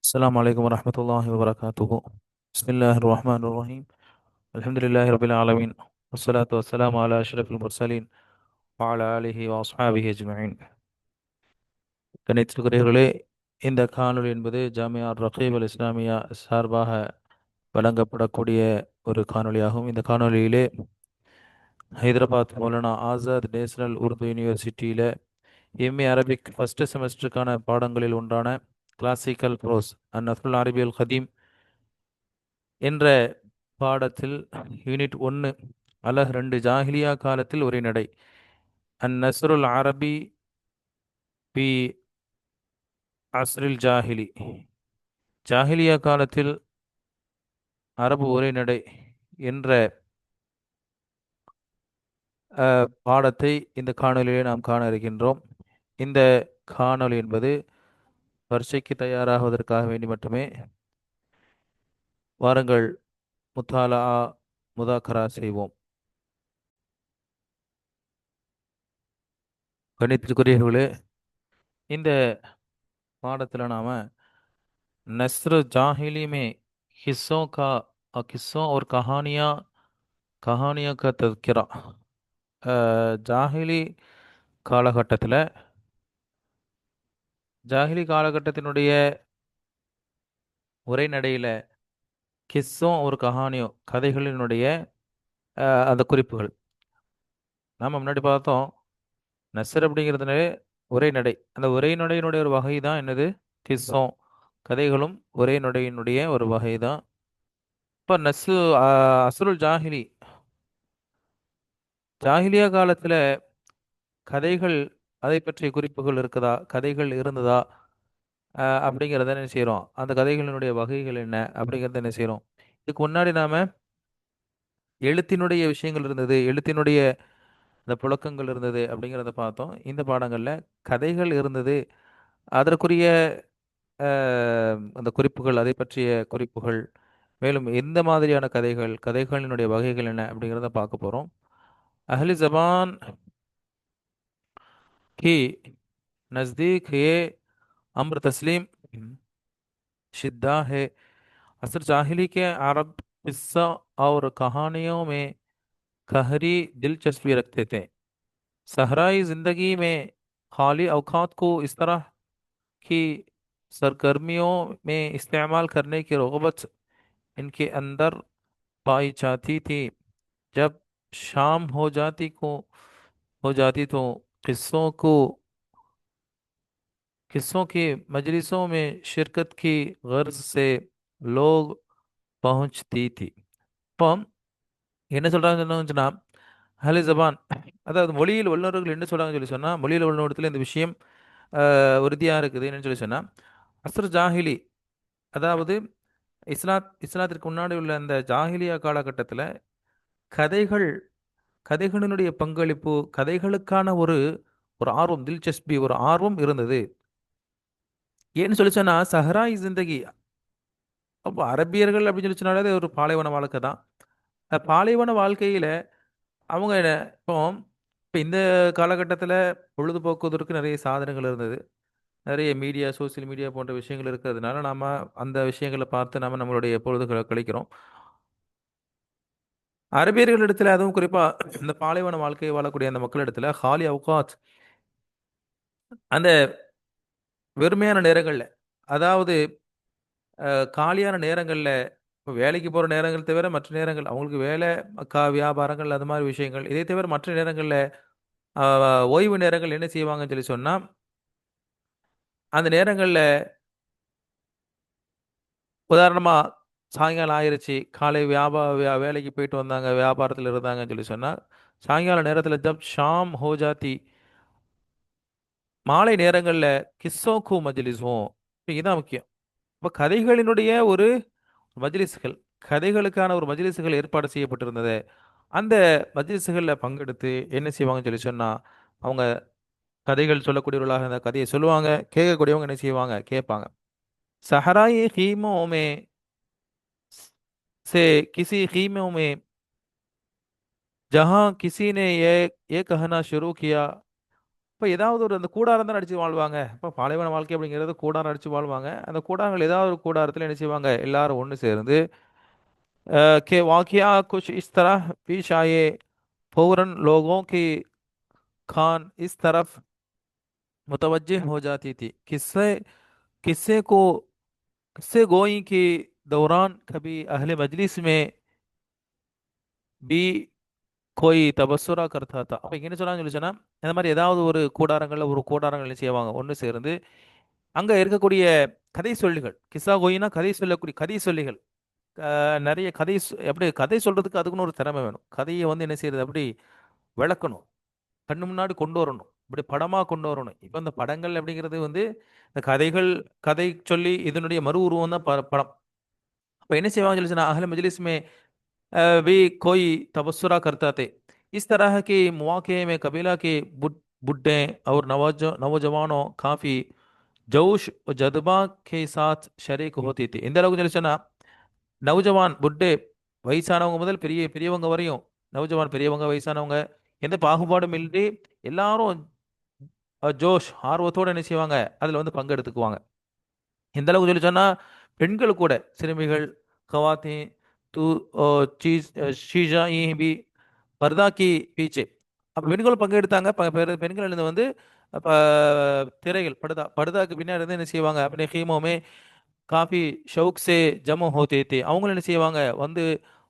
السلام عليكم ورحمة الله وبركاته. بسم الله الرحمن الرحيم. الحمد لله رب العالمين، والصلاة والسلام على أشرف المرسلين وعلى آله وأصحابه أجمعين. கணித்துக்கிறீர்களே, இந்த காணொளி என்பது ஜாமியா ரகீப் அல் இஸ்லாமியா சார்பாக வழங்கப்படக்கூடிய ஒரு காணொளியாகும். இந்த காணொளியிலே ஹைதராபாத் மௌலானா ஆசாத் நேஷனல் உருது யூனிவர்சிட்டியில் எம்ஏ அரபிக் ஃபர்ஸ்ட் செமஸ்டருக்கான பாடங்களில் ஒன்றான கிளாசிக்கல் ப்ரோஸ் அண்ட் நஃபுல் அரபியல் கதீம் என்ற பாடத்தில் யூனிட் 1 அலஹ் 2 ஜாஹிலியா காலத்தில் உரைநடை நஸ்ருல் அரபி பி அஸ்ரில் ஜாஹிலி, ஜாஹிலியா காலத்தில் அரபு உரைநடை என்ற பாடத்தை இந்த காணொலியிலே நாம் காண இருக்கின்றோம். இந்த காணொளி என்பது பரீட்சைக்கு தயாராகுவதற்காக வேண்டி மட்டுமே. வாருங்கள் முத்தாலா முதாக்கரா செய்வோம். கணித்திற்குரியவர்களே, இந்த பாடத்தில் நாம नस्र जाहिली में हिस्सों का किस्सों और कहानियों का तज़किरा, ஜாஹிலி காலகட்டத்தில் ஜாஹிலி காலகட்டத்தினுடைய உரைநடையில் கிஸ்ஸோ ஒரு கஹானியோ கதைகளினுடைய அந்த குறிப்புகள் நாம் முன்னாடி பார்த்தோம். நஸ்ர் அப்படிங்கிறதுனாலே உரைநடை, அந்த உரைநடையினுடைய ஒரு வகை தான் என்னது, கிஸ்ஸோ. கதைகளும் உரைநடையினுடைய ஒரு வகை தான். இப்போ அஸ்ருல் ஜாஹிலி, ஜாஹிலியா காலத்தில் கதைகள், அதை பற்றிய குறிப்புகள் இருக்குதா, கதைகள் இருந்ததா அப்படிங்கிறத என்ன செய்கிறோம், அந்த கதைகளினுடைய வகைகள் என்ன அப்படிங்கிறத என்ன செய்கிறோம். இதுக்கு முன்னாடி நாம் எழுத்தினுடைய விஷயங்கள் இருந்தது, எழுத்தினுடைய அந்த புழக்கங்கள் இருந்தது அப்படிங்கிறத பார்த்தோம். இந்த பாடங்களில் கதைகள் இருந்தது, அதற்குரிய அந்த குறிப்புகள், அதை பற்றிய குறிப்புகள், மேலும் எந்த மாதிரியான கதைகள், கதைகளினுடைய வகைகள் என்ன அப்படிங்கிறத பார்க்க போகிறோம். அஹ்லி ஜபான் की नज़दीक ये अम्र तस्लीम शिद्दा है। असर जाहिली के अरब किस्सा और कहानियों में गहरी दिलचस्पी रखते थे। सहराई ज़िंदगी में खाली अवकात को इस तरह की सरगर्मियों में इस्तेमाल करने की रग़बत इनके अंदर पाई जाती थी। जब शाम हो जाती तो किस्सों को किस्सों की मजलिसों में शिरकत की गर्ज से लोग पहुंचती थी. இப்போ என்ன சொல்றாங்கன்னு சொன்னா, அஹ்லே ஜபான், அதாவது மொழியில் வல்லுநர்கள் என்ன சொல்றாங்கன்னு சொல்லி சொன்னா, மொழியில் வல்லுநரத்தில் இந்த விஷயம் உறுதியாக இருக்குது. என்னன்னு சொல்லி சொன்னா, அஸ்ர் ஜாஹிலி, அதாவது இஸ்லாத்திற்கு முன்னாடி உள்ள அந்த ஜாஹிலியா காலகட்டத்தில் கதைகள், கதைகளினுடைய பங்களிப்பு, கதைகளுக்கான ஒரு ஒரு ஆர்வம், தில்சஸ்பி, ஒரு ஆர்வம் இருந்தது. ஏன்னு சொல்லி சொன்னா, சஹராய் ஜிந்தகி, அப்போ அரபியர்கள் அப்படின்னு சொல்லி சொன்னாலே அது ஒரு பாலைவன வாழ்க்கை தான். பாலைவன வாழ்க்கையில் அவங்க இப்போ இப்போ இந்த காலகட்டத்தில் பொழுதுபோக்குவதற்கு நிறைய சாதனங்கள் இருந்தது, நிறைய மீடியா, சோசியல் மீடியா போன்ற விஷயங்கள் இருக்கிறதுனால நாம் அந்த விஷயங்களை பார்த்து நம்ம நம்மளுடைய பொழுதுகளை கழிக்கிறோம். அரபியர்களிடத்தில், அதுவும் குறிப்பாக இந்த பாலைவன வாழ்க்கையை வாழக்கூடிய அந்த மக்களிடத்தில் ஹாலி அவுகாத், அந்த வெறுமையான நேரங்களில், அதாவது காலியான நேரங்களில், இப்போ வேலைக்கு போகிற நேரங்கள் தவிர மற்ற நேரங்கள், அவங்களுக்கு வேலை, வியாபாரங்கள், அது மாதிரி விஷயங்கள், இதை தவிர மற்ற நேரங்களில் ஓய்வு நேரங்கள் என்ன செய்வாங்கன்னு சொல்லி சொன்னால், அந்த நேரங்களில் உதாரணமாக சாயங்காலம் ஆயிடுச்சு, காலை வேலைக்கு போயிட்டு வந்தாங்க, வியாபாரத்தில் இருந்தாங்கன்னு சொல்லி சொன்னால், சாயங்கால நேரத்தில் ஜப் ஷாம் ஹோ ஜாத்தி, மாலை நேரங்களில் கிஸ்ஸோக்கு மஜ்லிஸும், இதுதான் முக்கியம். இப்போ கதைகளினுடைய ஒரு மஜ்லிஸ்கள், கதைகளுக்கான ஒரு மஜ்லிஸ்கள் ஏற்பாடு செய்யப்பட்டிருந்தது. அந்த மஜ்லிஸ்களில் பங்கெடுத்து என்ன செய்வாங்கன்னு சொல்லி சொன்னால், அவங்க கதைகள் சொல்லக்கூடியவர்களாக அந்த கதையை சொல்லுவாங்க, கேட்கக்கூடியவங்க என்ன செய்வாங்க, கேட்பாங்க. சஹராயி ஹீமோமே से किसी खीमों में जहां किसी ने ये कहना शुरू किया, இப்போ ஏதாவது ஒரு அந்த கூடாரம் தான் அடிச்சு வாழ்வாங்க. இப்போ பாலைவன வாழ்க்கை அப்படிங்கிறது கூடாரம் அடிச்சு வாழ்வாங்க. அந்த கூடாரங்கள் ஏதாவது ஒரு கூடாரத்தில் என்ன செய்வாங்க, எல்லாரும் ஒன்று சேர்ந்து के वाकया कुछ इस तरह पेश आए। फौरन लोगों की खान इस तरफ मुतवज्जे हो जाती थी। किस्से किस्से को किस्से गोई के दौरान कभी अहले मजलिस में भी कोई तबसरा करता था। அப்ப இங்க என்ன சொல்றாங்கன்னு சொல்லி சொன்னா, இந்த மாதிரி ஏதாவது ஒரு கூடாரங்கள்ல ஒரு கூடாரங்கள் என்ன செய்வாங்க, ஒன்று சேர்ந்து அங்க இருக்கக்கூடிய கதை சொல்லிகள், கிஸ்ஸா கோயினா கதை சொல்லக்கூடிய கதை சொல்லிகள், நிறைய கதை எப்படி கதை சொல்றதுக்கு அதுக்குன்னு ஒரு திறமை வேணும். கதையை வந்து என்ன செய்யறது, அப்படி விளக்கணும், கண்ணு முன்னாடி கொண்டு வரணும், இப்படி படமா கொண்டு வரணும். இப்போ இந்த படங்கள் அப்படிங்கிறது வந்து இந்த கதைகள், கதை சொல்லி இதனுடைய மறு உருவம் தான் படம். அப்ப என்ன செய்வாங்க சொல்லி சொன்னா, अहले मजलिस में भी कोई तबसरा करता थे। इस तरह के मौके में कबीला के बुढ़े और नौजवानों काफी जोश और जज्बा के साथ शरीक होती थी। இந்த அளவுக்கு சொல்லி சொன்னா, நவஜவான் புட்டே, வயசானவங்க முதல் பெரியவங்க வரையும், நவஜவான் பெரியவங்க வயசானவங்க, எந்த பாகுபாடும் இன்றி எல்லாரும் ஜோஷ் ஆர்வத்தோட என்ன செய்வாங்க, அதுல வந்து பங்கெடுத்துக்குவாங்க. எந்த அளவுக்கு சொல்லி சொன்னா, பெண்கள் கூட, சிறுமிகள், கவாத்தி தூ சீஸ் ஷீஜா பி பர்தா கி பீச்சே, அப்ப பெண்கள் பங்கெடுத்தாங்க. பெண்கள் இருந்து வந்து அப்ப திரைகள், படுதாக்கு பின்னாடி இருந்து என்ன செய்வாங்க, अपने खीमों में काफी शौक से जमा होते थे। அவங்களும் என்ன செய்வாங்க, வந்து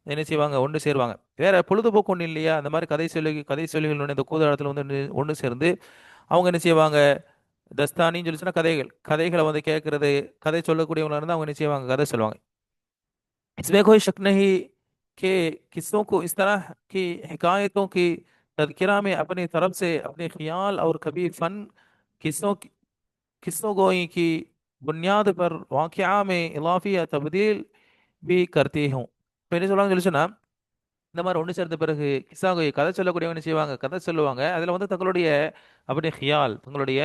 என்ன செய்வாங்க, ஒன்று சேருவாங்க. வேற பொழுதுபோக்கு ஒன்று இல்லையா, அந்த மாதிரி கதை சொல்லிகள் இந்த கூதாரத்தில் வந்து ஒன்று சேர்ந்து அவங்க என்ன செய்வாங்க, தஸ்தானின்னு சொல்லி சொன்னா கதைகளை வந்து கேட்கறது, கதை சொல்லக்கூடியவங்களா இருந்தால் அவங்க என்ன செய்வாங்க, கதை சொல்லுவாங்க. इसमें कोई शक नहीं कि किस्सों को इस तरह की हिकायतों की तज़किरा में अपनी तरफ से अपने ख्याल और कभी फन किस्सों गोई की बुनियाद पर वाक़या में इलाफी या तब्दील भी करती हूँ। இப்போ என்ன சொல்லுவாங்கன்னு சொல்லி சொன்னா, இந்த மாதிரி ஒன்று சேர்ந்த பிறகு கிஸ்ஸாகோய் கதை சொல்லக்கூடியவங்க என்ன செய்வாங்க, கதை சொல்லுவாங்க. அதில் வந்து தங்களுடைய அப்படி ஹியால், தங்களுடைய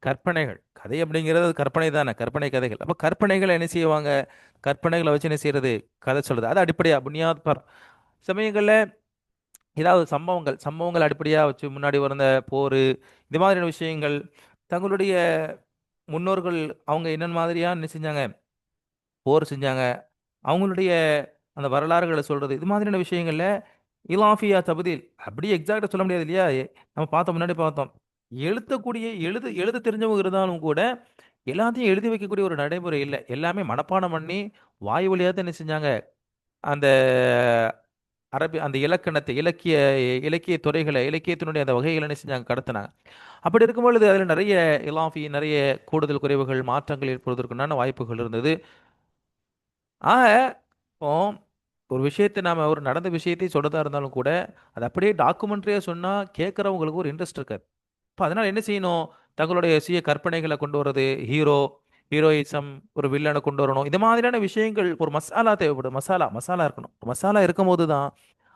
கற்பனைகள், கதை அப்படிங்கிறது கற்பனை தானே, கற்பனை கதைகள். அப்போ கற்பனைகளை என்ன செய்வாங்க, கற்பனைகளை வச்சு என்ன செய்யறது, கதை சொல்றது. அது அடிப்படையா புனியாத் பர் சமயங்களில் ஏதாவது சம்பவங்கள் அடிப்படையாக வச்சு முன்னாடி வந்த போர், இது மாதிரியான விஷயங்கள், தங்களுடைய முன்னோர்கள் அவங்க என்னென்ன மாதிரியா என்ன செஞ்சாங்க, போர் செஞ்சாங்க, அவங்களுடைய அந்த வரலாறுகளை சொல்றது, இது மாதிரியான விஷயங்கள்ல இலாஃபியா தபதீல் அப்படியே எக்ஸாக்டா சொல்ல முடியாது இல்லையா. நம்ம பார்த்தோம், முன்னாடி பார்த்தோம், எழுத தெரிஞ்சவங்க இருந்தாலும் கூட எல்லாத்தையும் எழுதி வைக்கக்கூடிய ஒரு நடைமுறை இல்லை. எல்லாமே மனப்பாடம் பண்ணி வாய் வழியாக தான் என்ன செஞ்சாங்க, அந்த அந்த இலக்கணத்தை, இலக்கிய துறைகளை, இலக்கியத்தினுடைய அந்த வகைகளை என்ன செஞ்சாங்க, கடத்தினாங்க. அப்படி இருக்கும்பொழுது அதில் நிறைய நிறைய கூடுதல் குறைவுகள், மாற்றங்கள் ஏற்படுவதற்குண்டான வாய்ப்புகள் இருந்தது. ஆக இப்போ ஒரு விஷயத்தை நாம ஒரு நடந்த விஷயத்தை சொல்றதா இருந்தாலும் கூட அது அப்படியே டாக்குமெண்ட்ரியா சொன்னா கேட்கறவங்களுக்கு ஒரு இன்ட்ரெஸ்ட் இருக்காது. இப்போ அதனால என்ன செய்யணும், தங்களுடைய சுய கற்பனைகளை கொண்டு வர்றது, ஹீரோயிசம், ஒரு வில்லனை கொண்டு வரணும், இது மாதிரியான விஷயங்கள், ஒரு மசாலா தேவைப்படும். மசாலா இருக்கணும். மசாலா இருக்கும் போது தான்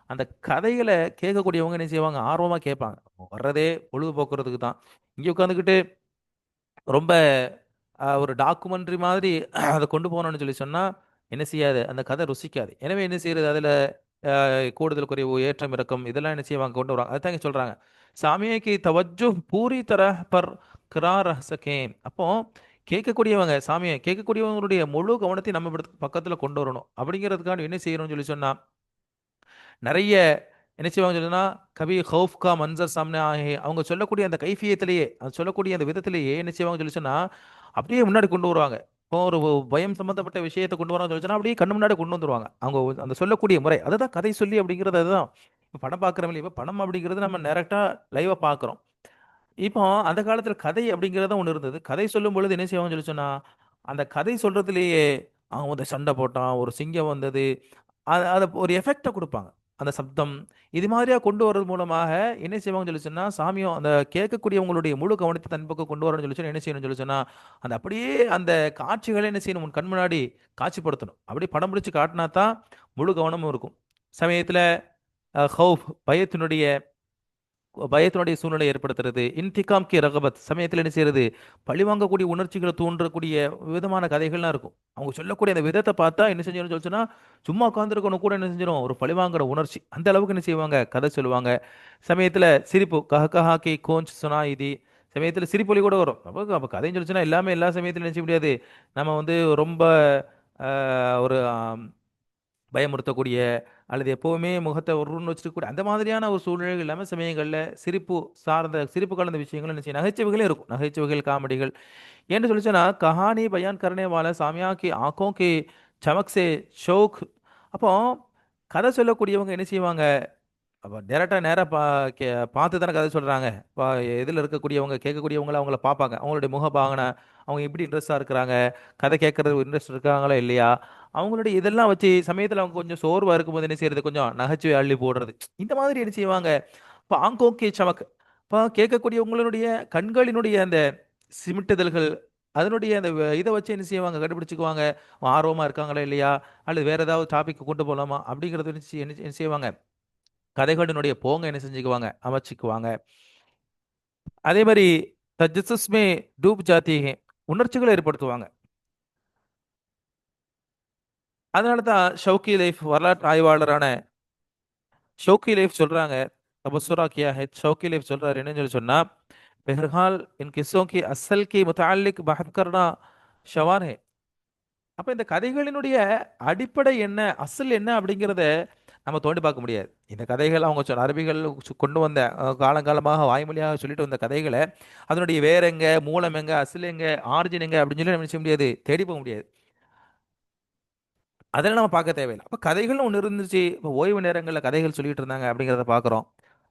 அந்த கதைகளை கேட்கக்கூடியவங்க என்ன செய்வாங்க, ஆர்வமா கேட்பாங்க. வர்றதே பொழுதுபோக்குறதுக்கு தான். இங்கே உட்காந்துக்கிட்டு ரொம்ப ஒரு டாக்குமெண்ட்ரி மாதிரி அதை கொண்டு போகணும்னு சொல்லி சொன்னா என்ன செய்யாது, அந்த கதை ருசிக்காது. எனவே என்ன செய்யறது, அதுல கூடுதல் குறைவு, ஏற்றம் இறக்கம், இதெல்லாம் என்ன செய்வாங்க, கொண்டு வராங்க. அதுதான் இங்க சொல்றாங்க, சாமியக்கு தவஜு பூரி தரஹ் பர் கிரார் சகேன். அப்போ சாமியை கேட்கக்கூடியவங்களுடைய முழு கவனத்தை நம்ம பக்கத்துல கொண்டு வரணும். அப்படிங்கிறதுக்காக என்ன செய்யணும்னு சொல்லி சொன்னா, நிறைய என்ன செய்வாங்க சொல்லுன்னா, கபி ஹவுஃப் கா மன்சர் சாம்னே ஆகே, அவங்க சொல்லக்கூடிய அந்த கைஃபியத்திலேயே, அது சொல்லக்கூடிய அந்த விதத்திலேயே என்ன செய்வாங்க சொல்லி சொன்னா, அப்படியே முன்னாடி கொண்டு வருவாங்க. இப்போ ஒரு பயம் சம்பந்தப்பட்ட விஷயத்தை கொண்டு வரான்னு சொல்லி சொன்னா அப்படியே கண்ணு முன்னாடி கொண்டு வந்துருவாங்க. அவங்க அந்த சொல்லக்கூடிய முறை அதுதான் கதை சொல்லி அப்படிங்கிறது. அதுதான் இப்போ படம் பார்க்குறோம் இல்லையா, இப்போ படம் அப்படிங்கிறது நம்ம டைரக்டா லைவா பார்க்குறோம். இப்போ அந்த காலத்துல கதை அப்படிங்கிறத ஒன்று இருந்தது. கதை சொல்லும் பொழுது என்ன செய்வாங்கன்னு சொல்லி சொன்னா, அந்த கதை சொல்றதுலேயே அவன் வந்து சண்டை போட்டான், ஒரு சிங்கம் வந்தது, அதை ஒரு எஃபெக்டை கொடுப்பாங்க. அந்த சப்தம் இது மாதிரியா கொண்டு வர்றது மூலமாக என்ன செய்வாங்கன்னு சொல்லி சொன்னா, சாமியும் அந்த கேட்கக்கூடியவங்களுடைய முழு கவனத்தை தன் பக்கம் கொண்டு வரணும்னு சொல்லி சொன்னா என்ன செய்யணும்னு சொல்லி சொன்னா, அந்த அப்படியே அந்த காட்சிகளை என்ன செய்யணும், உன் கண் முன்னாடி காட்சிப்படுத்தணும். அப்படியே படம் பிடிச்சு காட்டினா தான் முழு கவனமும் இருக்கும். சமயத்துல ஹவுஃப், பயத்தினுடைய சூழ்நிலை ஏற்படுத்துறது, இன்திகாம் கி ரகபத், சமயத்தில் என்ன செய்யறது, பழிவாங்கக்கூடிய உணர்ச்சிகளை தூண்டக்கூடிய விதமான கதைகள்லாம் இருக்கும். அவங்க சொல்லக்கூடிய அந்த விதத்தை பார்த்தா என்ன செஞ்சிடும் சொல்லிச்சுன்னா, சும்மா உட்காந்துருக்கணும் கூட என்ன செஞ்சிடும், ஒரு பழிவாங்குற உணர்ச்சி, அந்த அளவுக்கு என்ன செய்வாங்க, கதை சொல்லுவாங்க. சமயத்தில் சிரிப்பு, கஹ கஹா கி கோஞ்ச் சுனா இது, சமயத்தில் சிரிப்பொலி கூட வரும். அப்போ கதைன்னு சொல்லிச்சுன்னா எல்லாமே எல்லா சமயத்திலும் நினைச்ச முடியாது. நம்ம வந்து ரொம்ப ஒரு பயமுறுத்தக்கூடிய அல்லது எப்பவுமே முகத்தை உருன்னு வச்சிருக்கக்கூடிய அந்த மாதிரியான ஒரு சூழ்நிலைகள் இல்லாமல் சமயங்களில் சிரிப்பு கலந்த விஷயங்கள் என்ன செய்யும், நகைச்சுவைகளே இருக்கும். நகைச்சுவைகள், காமெடிகள் என்று சொல்லிச்சுன்னா கஹானி பயான் கரனே வால சாமியா கி ஆंखों की चमक से शौक. அப்போ கதை சொல்லக்கூடியவங்க என்ன செய்வாங்க, அப்போ டேரெக்டாக நேராக பார்த்து தானே கதை சொல்கிறாங்க. இப்போ இதில் இருக்கக்கூடியவங்க கேட்கக்கூடியவங்கள அவங்கள பார்ப்பாங்க, அவங்களுடைய முகபாவனை, அவங்க எப்படி இன்ட்ரெஸ்டாக இருக்கிறாங்க, கதை கேட்கறது இன்ட்ரெஸ்ட் இருக்காங்களா இல்லையா, அவங்களுடைய இதெல்லாம் வச்சு சமயத்தில் அவங்க கொஞ்சம் சோர்வாக இருக்கும்போது என்ன செய்யறது, கொஞ்சம் நகைச்சுவை அள்ளி போடுறது. இந்த மாதிரி என்ன செய்வாங்க. இப்போ ஆங்கோக்கே சமக், இப்போ கேட்கக்கூடியவங்களுடைய கண்களினுடைய அந்த சிமிட்டுதல்கள், அதனுடைய அந்த இதை வச்சு என்ன செய்வாங்க, கண்டுபிடிச்சுக்குவாங்க ஆர்வமாக இருக்காங்களா இல்லையா, அல்லது வேற ஏதாவது டாபிக் கொண்டு போகலாமா அப்படிங்கிறத வச்சு என்ன செய்வாங்க, கதைகளினுடைய போங்க என்ன செஞ்சுக்குவாங்க, அமைச்சுக்குவாங்க. அதே மாதிரி தஜஸ்ஸுஸ்மே டூப் ஜாத்தியே, உணர்ச்சிகளை ஏற்படுத்துவாங்க. அதனால தான் ஷவுக்கி லைஃப் வரலாற்று ஆய்வாளரான ஷவுக்கி லைஃப் சொல்றாங்க, तबसरा किया है, शौकी லைஃப் சொல்றாரு என்னன்னு சொல்லி சொன்னா, बहरहाल इन किस्सों की असल के मुतालिक बहस करना शवान है. அப்ப இந்த கதைகளினுடைய அடிப்படை என்ன, அசல் என்ன அப்படிங்கிறத நம்ம தோண்டி பார்க்க முடியாது. இந்த கதைகள் அவங்க அரபிகள் கொண்டு வந்த காலங்காலமாக வாய்மொழியாக சொல்லிட்டு வந்த கதைகளை அதனுடைய வேற எங்க, மூலம் எங்க, அசல் எங்க, ஆரிஜின் எங்க அப்படின்னு சொல்லி நம்ம செய்ய முடியாது, தேடி போக முடியாது. அதெல்லாம் நம்ம பார்க்க தேவையில்லை. அப்போ கதைகள்னு ஒன்று இருந்துச்சு. இப்போ ஓய்வு நேரங்களில் கதைகள் சொல்லிட்டு இருந்தாங்க அப்படிங்கிறத பார்க்குறோம்.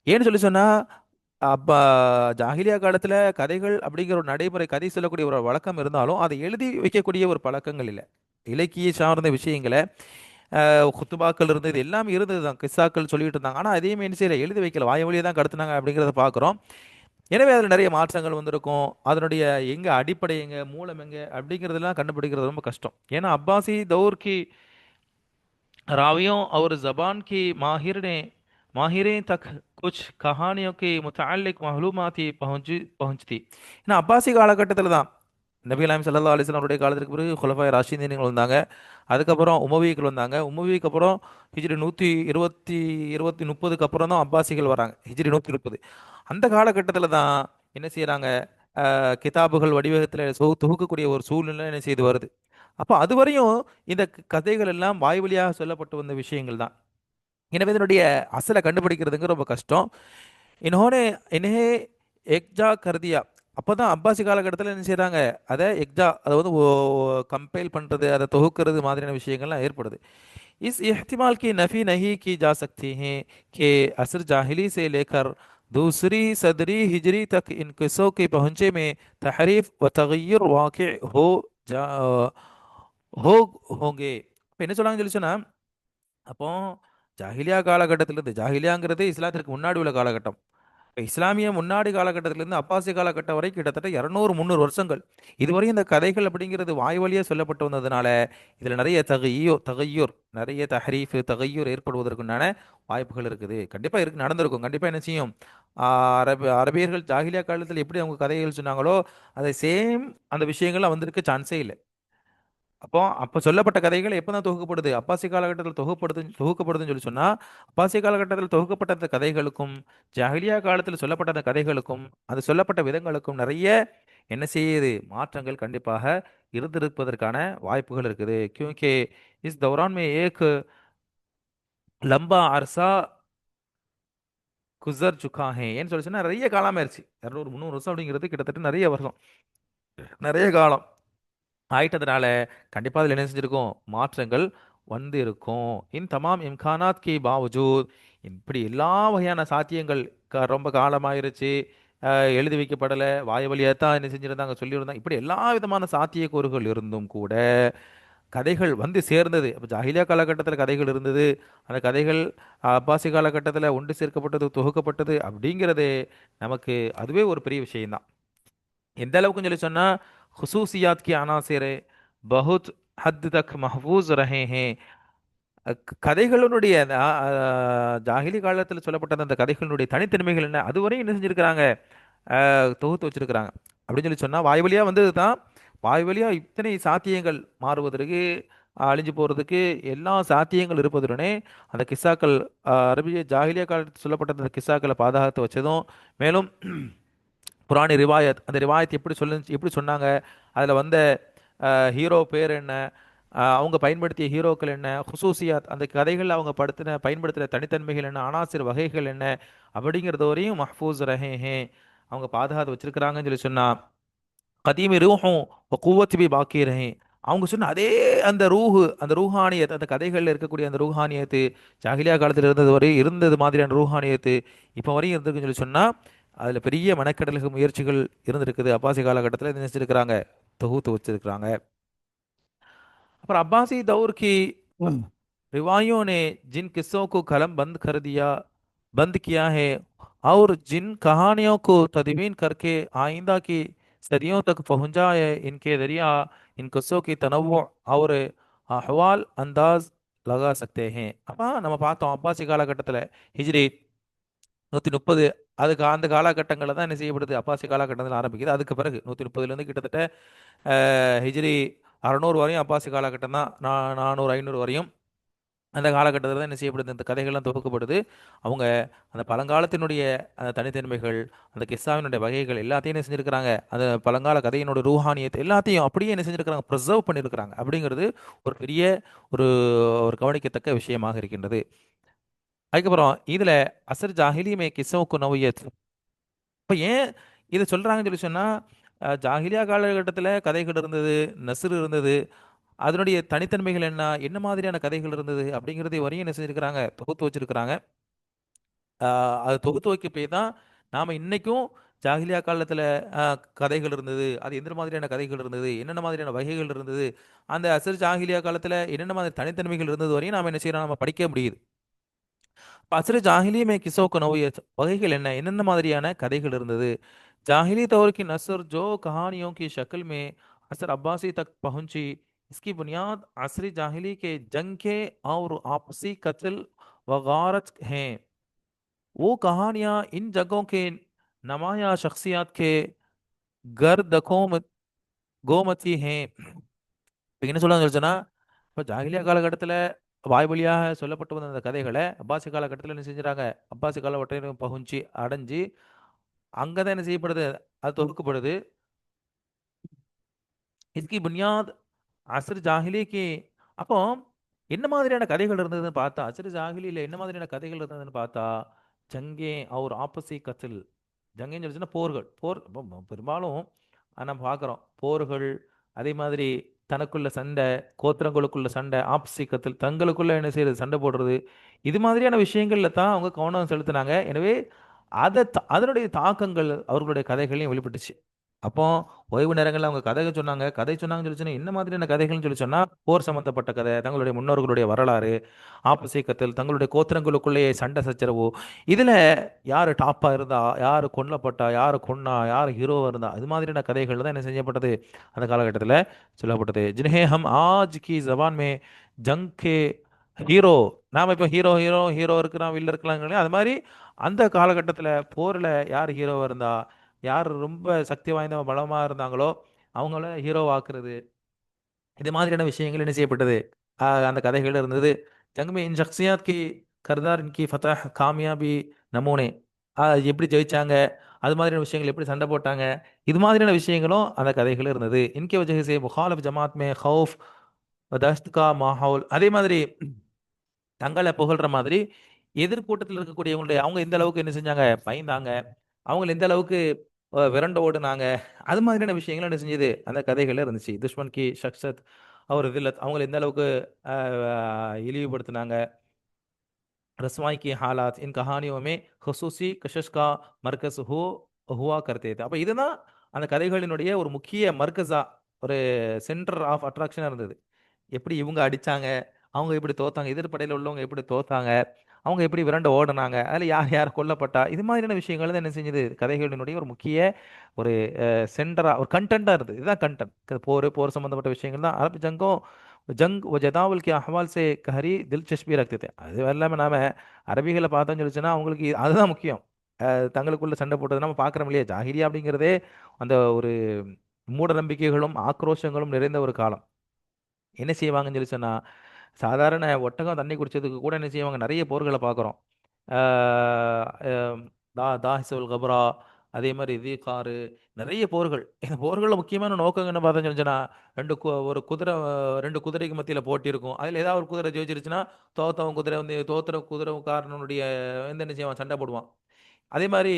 ஏன்னு சொல்லி சொன்னா, அப்போ ஜாகிலியா காலத்தில் கதைகள் அப்படிங்கிற ஒரு நடைமுறை, கதை சொல்லக்கூடிய ஒரு வழக்கம் இருந்தாலும் அதை எழுதி வைக்கக்கூடிய ஒரு பழக்கங்கள் இல்லை. இலக்கிய சார்ந்த விஷயங்களை குத்துபாக்கள் இருந்தது, இது எல்லாமே இருந்தது தான், கிஸ்ஸாக்கள் சொல்லிட்டு இருந்தாங்க. ஆனால் அதையுமே என்ன செய்யல, எழுதி வைக்கல, வாய் வழியே தான் கடத்துனாங்க அப்படிங்கிறத பார்க்குறோம். எனவே அதில் நிறைய மாற்றங்கள் வந்திருக்கும். அதனுடைய எங்க அடிப்படை எங்க, மூலம் எங்க அப்படிங்கிறதெல்லாம் கண்டுபிடிக்கிறது ரொம்ப கஷ்டம். ஏன்னா அப்பாசி दौर की रावियों और ज़बान की माहिरें तक कुछ कहानियों के मुतालिक मालूमाती पहुंचती. ஏன்னா அப்பாசி காலகட்டத்தில் தான் நபி அலைஹி ஸல்லல்லாஹு அலைஹி வஸல்லம் அவருடைய காலத்திற்கு பிறகு குலஃபாய் ராஷிதீன்கள் வந்தாங்க. அதுக்கப்புறம் உமவியர்கள் வந்தாங்க. உமவிக்கு அப்புறம் ஹிஜ்ரி 130 அப்புறம் தான் அப்பாசிகள் வராங்க, ஹிஜ்ரி 130. அந்த காலகட்டத்தில் தான் என்ன செய்கிறாங்க, கிதாபுகள் வடிவகத்தில் தொகுக்கக்கூடிய ஒரு சூழ்நிலை என்ன செய்து வருது. அப்போ அதுவரையும் இந்த கதைகள் எல்லாம் வாய் வழியாக சொல்லப்பட்டு வந்த விஷயங்கள் தான். எனவே இதனுடைய அசலை கண்டுபிடிக்கிறதுங்க ரொம்ப கஷ்டம். இன்னொன்று இன்ஹே எக்ஜா கருதியா, அப்பதான் அப்பாசி காலகட்டத்தில் என்ன செய்றாங்க, அதை எக்ஜா, அதை வந்து கம்பைல் பண்றது, அதை தொகுக்கிறது மாதிரியான விஷயங்கள்லாம் ஏற்படுது. इस एहतिमाल की नफी नहीं की जा सकती है कि असर जाहिली से लेकर दूसरी सदरी हिजरी तक इन किस्सों के पहुंचे में तहरीफ व तगय्युर वाक़ जा हो होंगे. இப்போ என்ன சொல்லாங்கன்னு சொல்லி சொன்னா, அப்போ ஜாஹிலியா காலகட்டத்திலிருந்து, ஜாஹிலியாங்கிறது இஸ்லாத்திற்கு முன்னாடி உள்ள காலகட்டம், இப்ப இஸ்லாமிய முன்னாடி காலகட்டத்திலிருந்து அப்பாசி காலகட்டம் வரை கிட்டத்தட்ட 200 300 வருஷங்கள் இதுவரையும் இந்த கதைகள் அப்படிங்கிறது வாய் வழியா சொல்லப்பட்டு வந்ததுனால இதுல நிறைய தகையூர், நிறைய தஹரீஃப், தகையூர் ஏற்படுவதற்குண்டான வாய்ப்புகள் இருக்குது. கண்டிப்பா இருக்கு, நடந்திருக்கும். கண்டிப்பா என்ன செய்யும், அரபியர்கள் ஜாஹிலியா காலத்தில் எப்படி அவங்க கதைகள் சொன்னாங்களோ அதை சேம் அந்த விஷயங்கள்லாம் வந்திருக்க சான்ஸே இல்லை. அப்போ சொல்லப்பட்ட கதைகள் எப்பதான் தொகுக்கப்படுது, அப்பாசி காலகட்டத்தில் தொகுக்கப்படுதுன்னு சொல்லி சொன்னா, அப்பாசி காலகட்டத்தில் தொகுக்கப்பட்ட அந்த கதைகளுக்கும் ஜாஹிலியா காலத்தில் சொல்லப்பட்ட அந்த கதைகளுக்கும் அது சொல்லப்பட்ட விதங்களுக்கும் நிறைய என்ன செய்யுது, மாற்றங்கள் கண்டிப்பாக இருந்திருப்பதற்கான வாய்ப்புகள் இருக்குது. क्योंकि इस दौरान में एक लंबा अरसा गुजर चुका है. ஏன்னு சொல்லி சொன்னா நிறைய காலம் ஆயிடுச்சு. 200 300 வருஷம் அப்படிங்கிறது கிட்டத்தட்ட நிறைய வருஷம், நிறைய காலம் ஆயிட்டதுனால கண்டிப்பா அதில் என்ன செஞ்சிருக்கும், மாற்றங்கள் வந்து இருக்கும். இன் தமாம் இம்கானாத் கி பாவஜூத், இப்படி எல்லா வகையான சாத்தியங்கள் ரொம்ப காலமாயிருச்சு, எழுதி வைக்கப்படலை, வாய் வழியாக தான் என்ன செஞ்சுருந்தாங்க, சொல்லியிருந்தாங்க, இப்படி எல்லா விதமான சாத்தியக்கூறுகள் இருந்தும் கூட கதைகள் வந்து சேர்ந்தது. அப்போ ஜாஹிலியா காலகட்டத்தில் கதைகள் இருந்தது, அந்த கதைகள் அப்பாசி காலகட்டத்தில் ஒன்று சேர்க்கப்பட்டது, தொகுக்கப்பட்டது அப்படிங்கிறது நமக்கு அதுவே ஒரு பெரிய விஷயம்தான். எந்த அளவுக்குன்னு சொல்லி சொன்னா, खुसूसियात की अनासिर बहुत हद तक महफूज रहे हैं. கதைகளுடைய ஜாகிலி காலத்தில் சொல்லப்பட்ட அந்த கதைகளுடைய தனித்தன்மைகள் என்ன, அதுவரையும் என்ன செஞ்சிருக்கிறாங்க, தொகுத்து வச்சிருக்கிறாங்க. அப்படின்னு சொல்லி சொன்னா வாய் வழியா வந்தது தான், வாய் வழியா இத்தனை சாத்தியங்கள் மாறுவதற்கு, அழிஞ்சு போறதுக்கு எல்லா சாத்தியங்கள் இருப்பதுடனே அந்த கிஸ்ஸாக்கள், அரபிய ஜாகிலியா காலத்தில் சொல்லப்பட்ட அந்த கிஸ்ஸாக்களை பாதுகாத்து வச்சதும், மேலும் புராணி ரிவாயத், அந்த ரிவாயத் எப்படி எப்படி சொன்னாங்க, அதில் வந்த ஹீரோ பேர் என்ன, அவங்க பயன்படுத்திய ஹீரோக்கள் என்ன, ஹுசூசியாத் அந்த கதைகள் அவங்க பயன்படுத்தின தனித்தன்மைகள் என்ன, அனாசிர் வகைகள் என்ன, அப்படிங்கிறது வரையும் மஹ்ஃபூஸ் ரஹே அவங்க பாதுகாத்து வச்சிருக்கிறாங்கன்னு சொல்லி சொன்னா, கதீமி ரூஹும் குவத் பி பாக்கி ரஹே அவங்க சொன்ன அதே அந்த அந்த ரூஹானியத், அந்த கதைகளில் இருக்கக்கூடிய அந்த ரூஹானியத்து ஜாகிலியா காலத்தில் இருந்தது வரை இருந்தது மாதிரியான ரூஹானியத்து இப்போ வரையும் இருந்திருக்குன்னு சொல்லி சொன்னா, அதுல பெரிய மெனக்கெடலுக்கு முயற்சிகள் இருந்திருக்குது. அப்பாசி காலகட்டத்தில் இது நினைச்சிருக்கிறாங்க, தொகுத்து வச்சிருக்கிறாங்க. पर अब्बासी दौर की रिवायों ने जिन किस्सों को कलम बंद किया है और जिन कहानियों को तदवीन करके आइंदा की सदियों तक पहुंचा है, इनके जरिया इन किस्सों की तनव्वु और अहवाल अंदाज लगा सकते हैं. அப்ப நம்ம பார்த்தோம் அப்பாசி காலகட்டத்தில் ஹிஜ்ரி 130, அதுக்கு அந்த காலகட்டங்களில் தான் என்ன செய்யப்படுது, அப்பாசி காலகட்டத்தில் ஆரம்பிக்குது. அதுக்கு பிறகு 130லேருந்து கிட்டத்தட்ட ஹிஜ்ரி 600 வரையும் அப்பாசி காலகட்டம் தான். 400 500 வரையும் அந்த காலகட்டத்தில் தான் என்ன செய்யப்படுது, இந்த கதைகள்லாம் தொகுக்கப்படுது. அவங்க அந்த பழங்காலத்தினுடைய அந்த தனித்தன்மைகள், அந்த கிஸ்ஸாவினுடைய வகைகள் எல்லாத்தையும் என்ன செஞ்சிருக்கிறாங்க, அந்த பழங்கால கதையினுடைய ரூஹானியத்தை எல்லாத்தையும் அப்படியே என்ன செஞ்சிருக்கிறாங்க, ப்ரிசர்வ் பண்ணியிருக்கிறாங்க. அப்படிங்கிறது ஒரு பெரிய ஒரு ஒரு கவனிக்கத்தக்க விஷயமாக இருக்கின்றது. அதுக்கப்புறம் இதுல அசர் ஜாஹிலி கிஸ்ஸோக்கு நோயத், இப்போ ஏன் இதை சொல்றாங்கன்னு சொல்லி சொன்னா, ஜாஹிலியா காலகட்டத்தில் கதைகள் இருந்தது, நஸ்ர் இருந்தது, அதனுடைய தனித்தன்மைகள் என்ன, என்ன மாதிரியான கதைகள் இருந்தது அப்படிங்கிறதை வரையும் என்ன செஞ்சிருக்கிறாங்க, தொகுத்து வச்சிருக்கிறாங்க. அது தொகுத்து வைக்க போய் தான் நாம இன்னைக்கும் ஜாகிலியா காலத்துல கதைகள் இருந்தது, அது எந்த மாதிரியான கதைகள் இருந்தது, என்னென்ன மாதிரியான வகைகள் இருந்தது, அந்த அசர் ஜாகிலியா காலத்துல என்னென்ன மாதிரி தனித்தன்மைகள் இருந்தது வரையும் நாம என்ன செய்யறோம், நம்ம படிக்க முடியுது. असर जाहिली में किस्सों को नौयत वகைகள் என்ன, என்னென்ன மாதிரியான கதைகள் இருந்தது. जाहिली दौर की नसर जो कहानियों की शक्ल में असर अब्बासी तक पहुंची, इसकी बुनियाद असरी जाहिली के जंग के और आपसी कत्ल व गारत हैं. वो कहानियां इन जगहों के नमाया शख्सियत के गर्दकों में கோமதி ஹே. இப்போ என்ன சொல்லுவாங்க சொல்லுச்சுன்னா, இப்போ ஜாகிலியா காலகட்டத்தில் வாய்வழியாக சொல்லப்பட்டு வந்த அந்த கதைகளை அப்பாசி காலகட்டத்தில் என்ன செஞ்சுறாங்க, அப்பாசி காலகட்டம் பகுஞ்சு அடைஞ்சு அங்கே தான் என்ன செய்யப்படுது, அது தொகுக்கப்படுது. இதுக்கு புனியாத் அசர் ஜாகிலிக்கு. அப்போ என்ன மாதிரியான கதைகள் இருந்ததுன்னு பார்த்தா, அசர் ஜாகிலியில் என்ன மாதிரியான கதைகள் இருந்ததுன்னு பார்த்தா, ஜங்கே அவர் ஆப்பசி கத்தில். ஜங்கேன்னு சொல்லிச்சுன்னா போர்கள், பெரும்பாலும் நம்ம பார்க்குறோம் போர்கள். அதே மாதிரி தனக்குள்ள சண்டை, கோத்திரங்களுக்குள்ள சண்டை, ஆப்சி கத்தில் தங்களுக்குள்ள என்ன செய்யறது, சண்டை போடுறது, இது மாதிரியான விஷயங்கள்ல தான் அவங்க கவனம் செலுத்தினாங்க. எனவே அதனுடைய தாக்கங்கள் அவர்களுடைய கதைகளையும் வெளிப்பட்டுச்சு. அப்போ ஓய்வு நேரங்களில் அவங்க கதை சொன்னாங்க, கதை சொன்னாங்கன்னு சொல்லி சொன்னா என்ன மாதிரியான கதைகள்னு சொல்லி சொன்னா, போர் சம்பந்தப்பட்ட கதை, தங்களுடைய முன்னோர்களுடைய வரலாறு, ஆப்பசீக்கத்தில் தங்களுடைய கோத்திரங்களுக்குள்ளேயே சண்டை சச்சரவு, இதுல யாரு டாப்பா இருந்தா, யாரு கொல்லப்பட்டா, யாரு கொன்னா, யாரு ஹீரோவா இருந்தா, இது மாதிரியான கதைகள் தான் என்ன செய்யப்பட்டது, அந்த காலகட்டத்தில் சொல்லப்பட்டது. ஜின்ஹே ஹம் ஆஜ் கி ஜபான் மே ஜங் கே ஹீரோ. நாம இப்போ ஹீரோ ஹீரோ ஹீரோ இருக்கிறான், வில்ல இருக்கிறாங்க, அது மாதிரி அந்த காலகட்டத்தில் போரில் யார் ஹீரோவா இருந்தா, யார் ரொம்ப சக்தி வாய்ந்த பலமா இருந்தாங்களோ அவங்கள ஹீரோவாக்குறது, இது மாதிரியான விஷயங்கள் என்ன செய்யப்பட்டது, அந்த கதைகள் இருந்தது. जंग में इन शख्सियत की करदार इनकी फतह कामयाबी நமூனே, எப்படி ஜெயிச்சாங்க, அது மாதிரியான விஷயங்கள் எப்படி சண்டை போட்டாங்க, இது மாதிரியான விஷயங்களும் அந்த கதைகள் இருந்தது. இன்கே வஜஹ சே முகாலிப் ஜமாத் மே खौफ व दहशत का माहौल. அதே மாதிரி தங்களை புகழ்ற மாதிரி எதிர்கூட்டத்தில் இருக்கக்கூடியவங்களுடைய அவங்க எந்த அளவுக்கு என்ன செஞ்சாங்க, பயந்தாங்க, அவங்க எந்த அளவுக்கு விரண்டு ஓடுனாங்க, அது மாதிரியான விஷயங்கள் என்ன செஞ்சது, அந்த கதைகள்ல இருந்துச்சு. துஷ்மன் கி ஷக்சத் அவர் தில்லத் அவங்களை எந்த அளவுக்கு இழிவுபடுத்தினாங்க. रसवाई की हालात इन कहानियों में खसूसी कशश का मरकज हुआ करते थे. அப்போ இதுதான் அந்த கதைகளினுடைய ஒரு முக்கிய மர்கஸா, ஒரு சென்டர் ஆஃப் அட்ராக்ஷனாக இருந்தது. எப்படி இவங்க அடிச்சாங்க, அவங்க எப்படி தோத்தாங்க, எதிர்ப்படையில் உள்ளவங்க எப்படி தோத்தாங்க, அவங்க எப்படி விரண்டு ஓடுனாங்க, அதில் யார் யார் கொல்லப்பட்டா, இது மாதிரியான விஷயங்கள் தான் என்ன செஞ்சது, கதைகளினுடைய ஒரு முக்கிய ஒரு சென்டரா ஒரு கண்டென்ட்டாக இருந்தது. இதுதான் கண்டென்ட். போர் போர் சம்பந்தப்பட்ட விஷயங்கள் தான். அரபு ஜங்கும் ஜங் ஜதாவல் கே அஹ்வால் சே கஹரி தில்சஸ்பி ரக்தது. அது எல்லாமே நாம அரபிகளை பார்த்தோம்னு சொல்லிச்சுன்னா அவங்களுக்கு அதுதான் முக்கியம். தங்களுக்குள்ள சண்டை போட்டது நம்ம பார்க்குறோம் இல்லையா. ஜாகிரியா அப்படிங்கிறதே அந்த ஒரு மூட நம்பிக்கைகளும் ஆக்ரோஷங்களும் நிறைந்த ஒரு காலம். என்ன செய்வாங்கன்னு சொல்லி சொன்னா, சாதாரண ஒட்டகம் தண்ணி குடிச்சதுக்கு கூட என்ன செய்வாங்க, நிறைய போர்களை பார்க்குறோம். தாஹிசுல் கபரா, அதே மாதிரி காரு, நிறைய போர்கள். இந்த போர்கள்ல முக்கியமான நோக்கம் என்ன பார்த்தோம்னு சொன்னா, ஒரு குதிரை, 2 குதிரைக்கு மத்தியில போட்டி இருக்கும். அதுல ஏதாவது ஒரு குதிரை ஜெயிச்சிருச்சுன்னா, தோத்தவன் குதிரை வந்து தோத்துற குதிரைக்காரனுடைய வந்து என்ன செய்வான், சண்டை போடுவான். அதே மாதிரி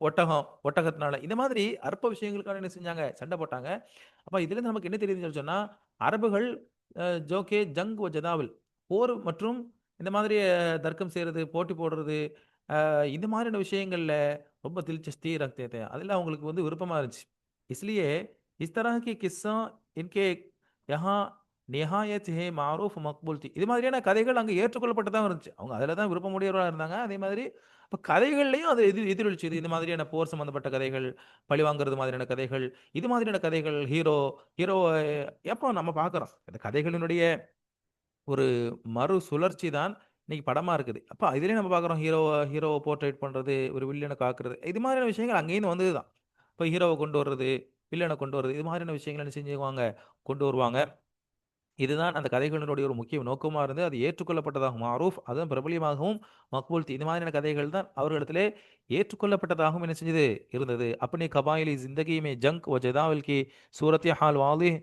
ஒட்டகத்தினால இந்த மாதிரி அற்ப விஷயங்களுக்கான என்ன செஞ்சாங்க, சண்டை போட்டாங்க. அப்ப இதுல இருந்து நமக்கு என்ன தெரியுதுன்னு சொன்னா, அரபுகள் ஜோகே ஜங் வ ஜதாவல், போர் மற்றும் இந்த மாதிரி தர்க்கம் செய்யறது, போட்டி போடுறது, இந்த மாதிரியான விஷயங்கள்ல ரொம்ப दिलचस्पी रखते थे. அதில் அவங்களுக்கு வந்து விருப்பமா இருந்துச்சு. इसलिए इस तरह के किस्सा इनके यहाँ निहायत है मारूफ मकबूल थी. இது மாதிரியான கதைகள் அங்க ஏற்றுக்கொள்ளப்பட்டதா இருந்துச்சு. அவங்க அதில தான் விருப்பமுடையவர்களா இருந்தாங்க. அதே மாதிரி இப்ப கதைகள்லயும் அது எதிரொலிச்சது. இந்த மாதிரியான போர் சம்பந்தப்பட்ட கதைகள், பழி வாங்குறது மாதிரியான கதைகள், இது மாதிரியான கதைகள், ஹீரோ எப்போ நம்ம பார்க்குறோம். இந்த கதைகளினுடைய ஒரு மறு சுழற்சி தான் இன்னைக்கு படமா இருக்குது. அப்ப இதுலயும் நம்ம பார்க்குறோம், ஹீரோவ போர்ட்ரேட் பண்றது, ஒரு வில்லன காக்குறது. இது மாதிரியான விஷயங்கள் அங்கேருந்து வந்தது தான். இப்ப ஹீரோவ கொண்டு வர்றது, வில்லன கொண்டு வர்றது, இது மாதிரியான விஷயங்கள் என்ன செஞ்சுக்குவாங்க, கொண்டு வருவாங்க. இதுதான் அந்த கதைகளினுடைய ஒரு முக்கிய நோக்கமா இருந்து, அது ஏற்றுக்கொள்ளப்பட்டதாகும். மாரூஃப் அதுவும் பிரபலியமாகவும், மக்பூல் இது மாதிரியான கதைகள் தான் அவர்களிடத்திலே ஏற்றுக்கொள்ளப்பட்டதாகவும் என்ன செஞ்சது இருந்தது. अपनी कबाइली जिंदगी में जंग व जदावल की सूरत हाल वाज़ेह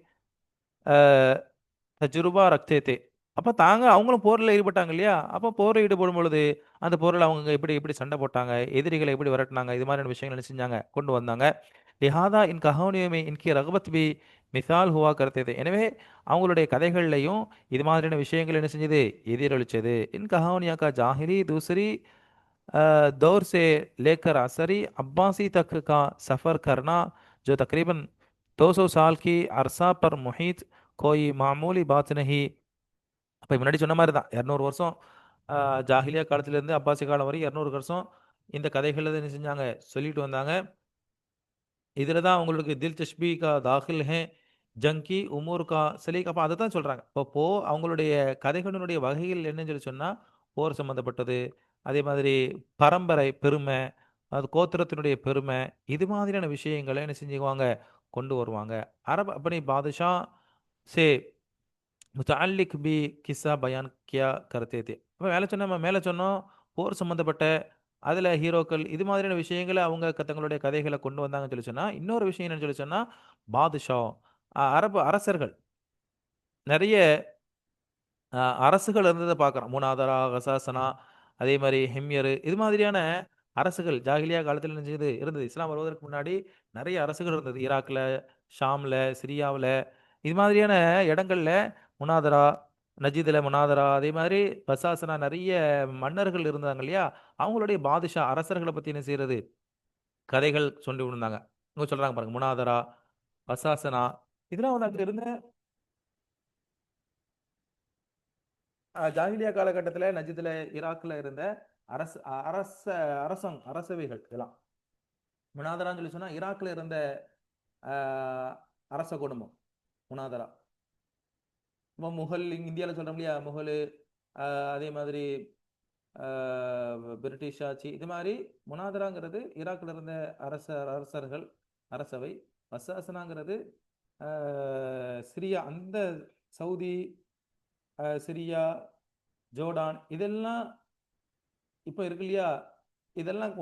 தஜ்ருபா ரக்தே தே. அப்ப அவங்களும் போர்ல ஈடுபட்டாங்க இல்லையா? அப்ப போர்ல ஈடுபடும் பொழுது, அந்த போர்ல அவங்க எப்படி எப்படி சண்டை போட்டாங்க, எதிரிகளை எப்படி விரட்டுனாங்க, இது மாதிரியான விஷயங்கள் என்ன செஞ்சாங்க, கொண்டு வந்தாங்க. லிஹாதா இன் கஹானியோं में इनकी रग़बत भी मिसाल हुआ करते थे. எனவே அவங்களுடைய கதைகள்லையும் இது மாதிரியான விஷயங்கள் என்ன செஞ்சது, எதிரொலிச்சது. இன் कहानियां का जाहिरी दूसरी दौर से लेकर असरी अब्बासी तक का सफर करना जो तकरीबन 200 साल की अरसा पर मुहित कोई मामूली बात नहीं. அப்ப முன்னாடி சொன்ன மாதிரி தான் 200 வருஷம், ஜாஹிலியா காலத்திலிருந்து அப்பாசி காலம் வரை 200 வருஷம் இந்த கதைகள் என்ன செஞ்சாங்க, சொல்லிட்டு வந்தாங்க. இதுல தான் அவங்களுக்கு தில்சஸ்பி கா தாখিল है ஜங் கி உமூர் கா சலீக். அப்ப அதை தான் சொல்றாங்க. இப்போ அவங்களுடைய கதைகளினுடைய வகைகள் என்னன்னு சொல்லி சொன்னா, போர் சம்பந்தப்பட்டது, அதே மாதிரி பரம்பரை பெருமை, அது கோத்திரத்தினுடைய பெருமை, இது மாதிரியான விஷயங்களை என்ன செஞ்சுக்குவாங்க, கொண்டு வருவாங்க. அரப் அப்படி பாதுஷா சே முத்தஅல்லிக் பி கிஸ்ஸா பயான் கியா கர்த்தே தே. அப்ப மேல சொன்னோம், போர் சம்பந்தப்பட்ட அதுல ஹீரோக்கள் இது மாதிரியான விஷயங்கள அவங்க தங்களுடைய கதைகள கொண்டு வந்தாங்கன்னு சொல்லி சொன்னா, இன்னொரு விஷயம் என்னன்னு சொல்லி சொன்னா, பாதுஷா அரபு அரசர்கள் நெறைய அரசுகள் இருந்தத பார்க்குறோம். முனாதரா, கசாசனா, அதே மாரி ஹிம்யரு, இது மாதிரியான அரசுகள் ஜாகிலியா காலத்துல என்ன செஞ்சது இருந்தது. இஸ்லாம் வருவதற்கு முன்னாடி நெறைய அரசுகள் இருந்தது. ஈராக்ல, ஷாம்ல, சிரியாவுல, இது மாதிரியான இடங்கள்ல முனாதரா, நஜீதுல முனாதரா, அதே மாதிரி பசாசனா, நெறைய மன்னர்கள் இருந்தாங்க இல்லையா? அவங்களுடைய பாதுஷா அரசர்கள பத்தி என்ன செய்றது, கதைகள் சொல்லி இருந்தாங்க. இவங்க சொல்றாங்க பாருங்க. முனாதரா, பசாசனா, இதெல்லாம் வந்து அங்க இருந்த ஜாகிலியா காலகட்டத்துல நஜ்துல, ஈராக்ல இருந்த அரசு அரச அரசவைகள் இதெல்லாம். முனாதரான்னு சொல்லி சொன்னா ஈராக்ல இருந்த அஹ், அரச குடும்பம் முனாதரா. இப்போ முகல் இந்தியாவில் சொல்றோம் இல்லையா, முகல், அதே மாதிரி பிரிட்டிஷ் ஆட்சி, இது மாதிரி முனாதராங்கிறது ஈராக்ல இருந்த அரசர்கள், அரசவை. பசாசனாங்கிறது சிரியா, அந்த சவுதி, சிரியா, ஜோர்டான், இதெல்லாம் இப்ப இருக்கு இல்லையா, இதெல்லாம்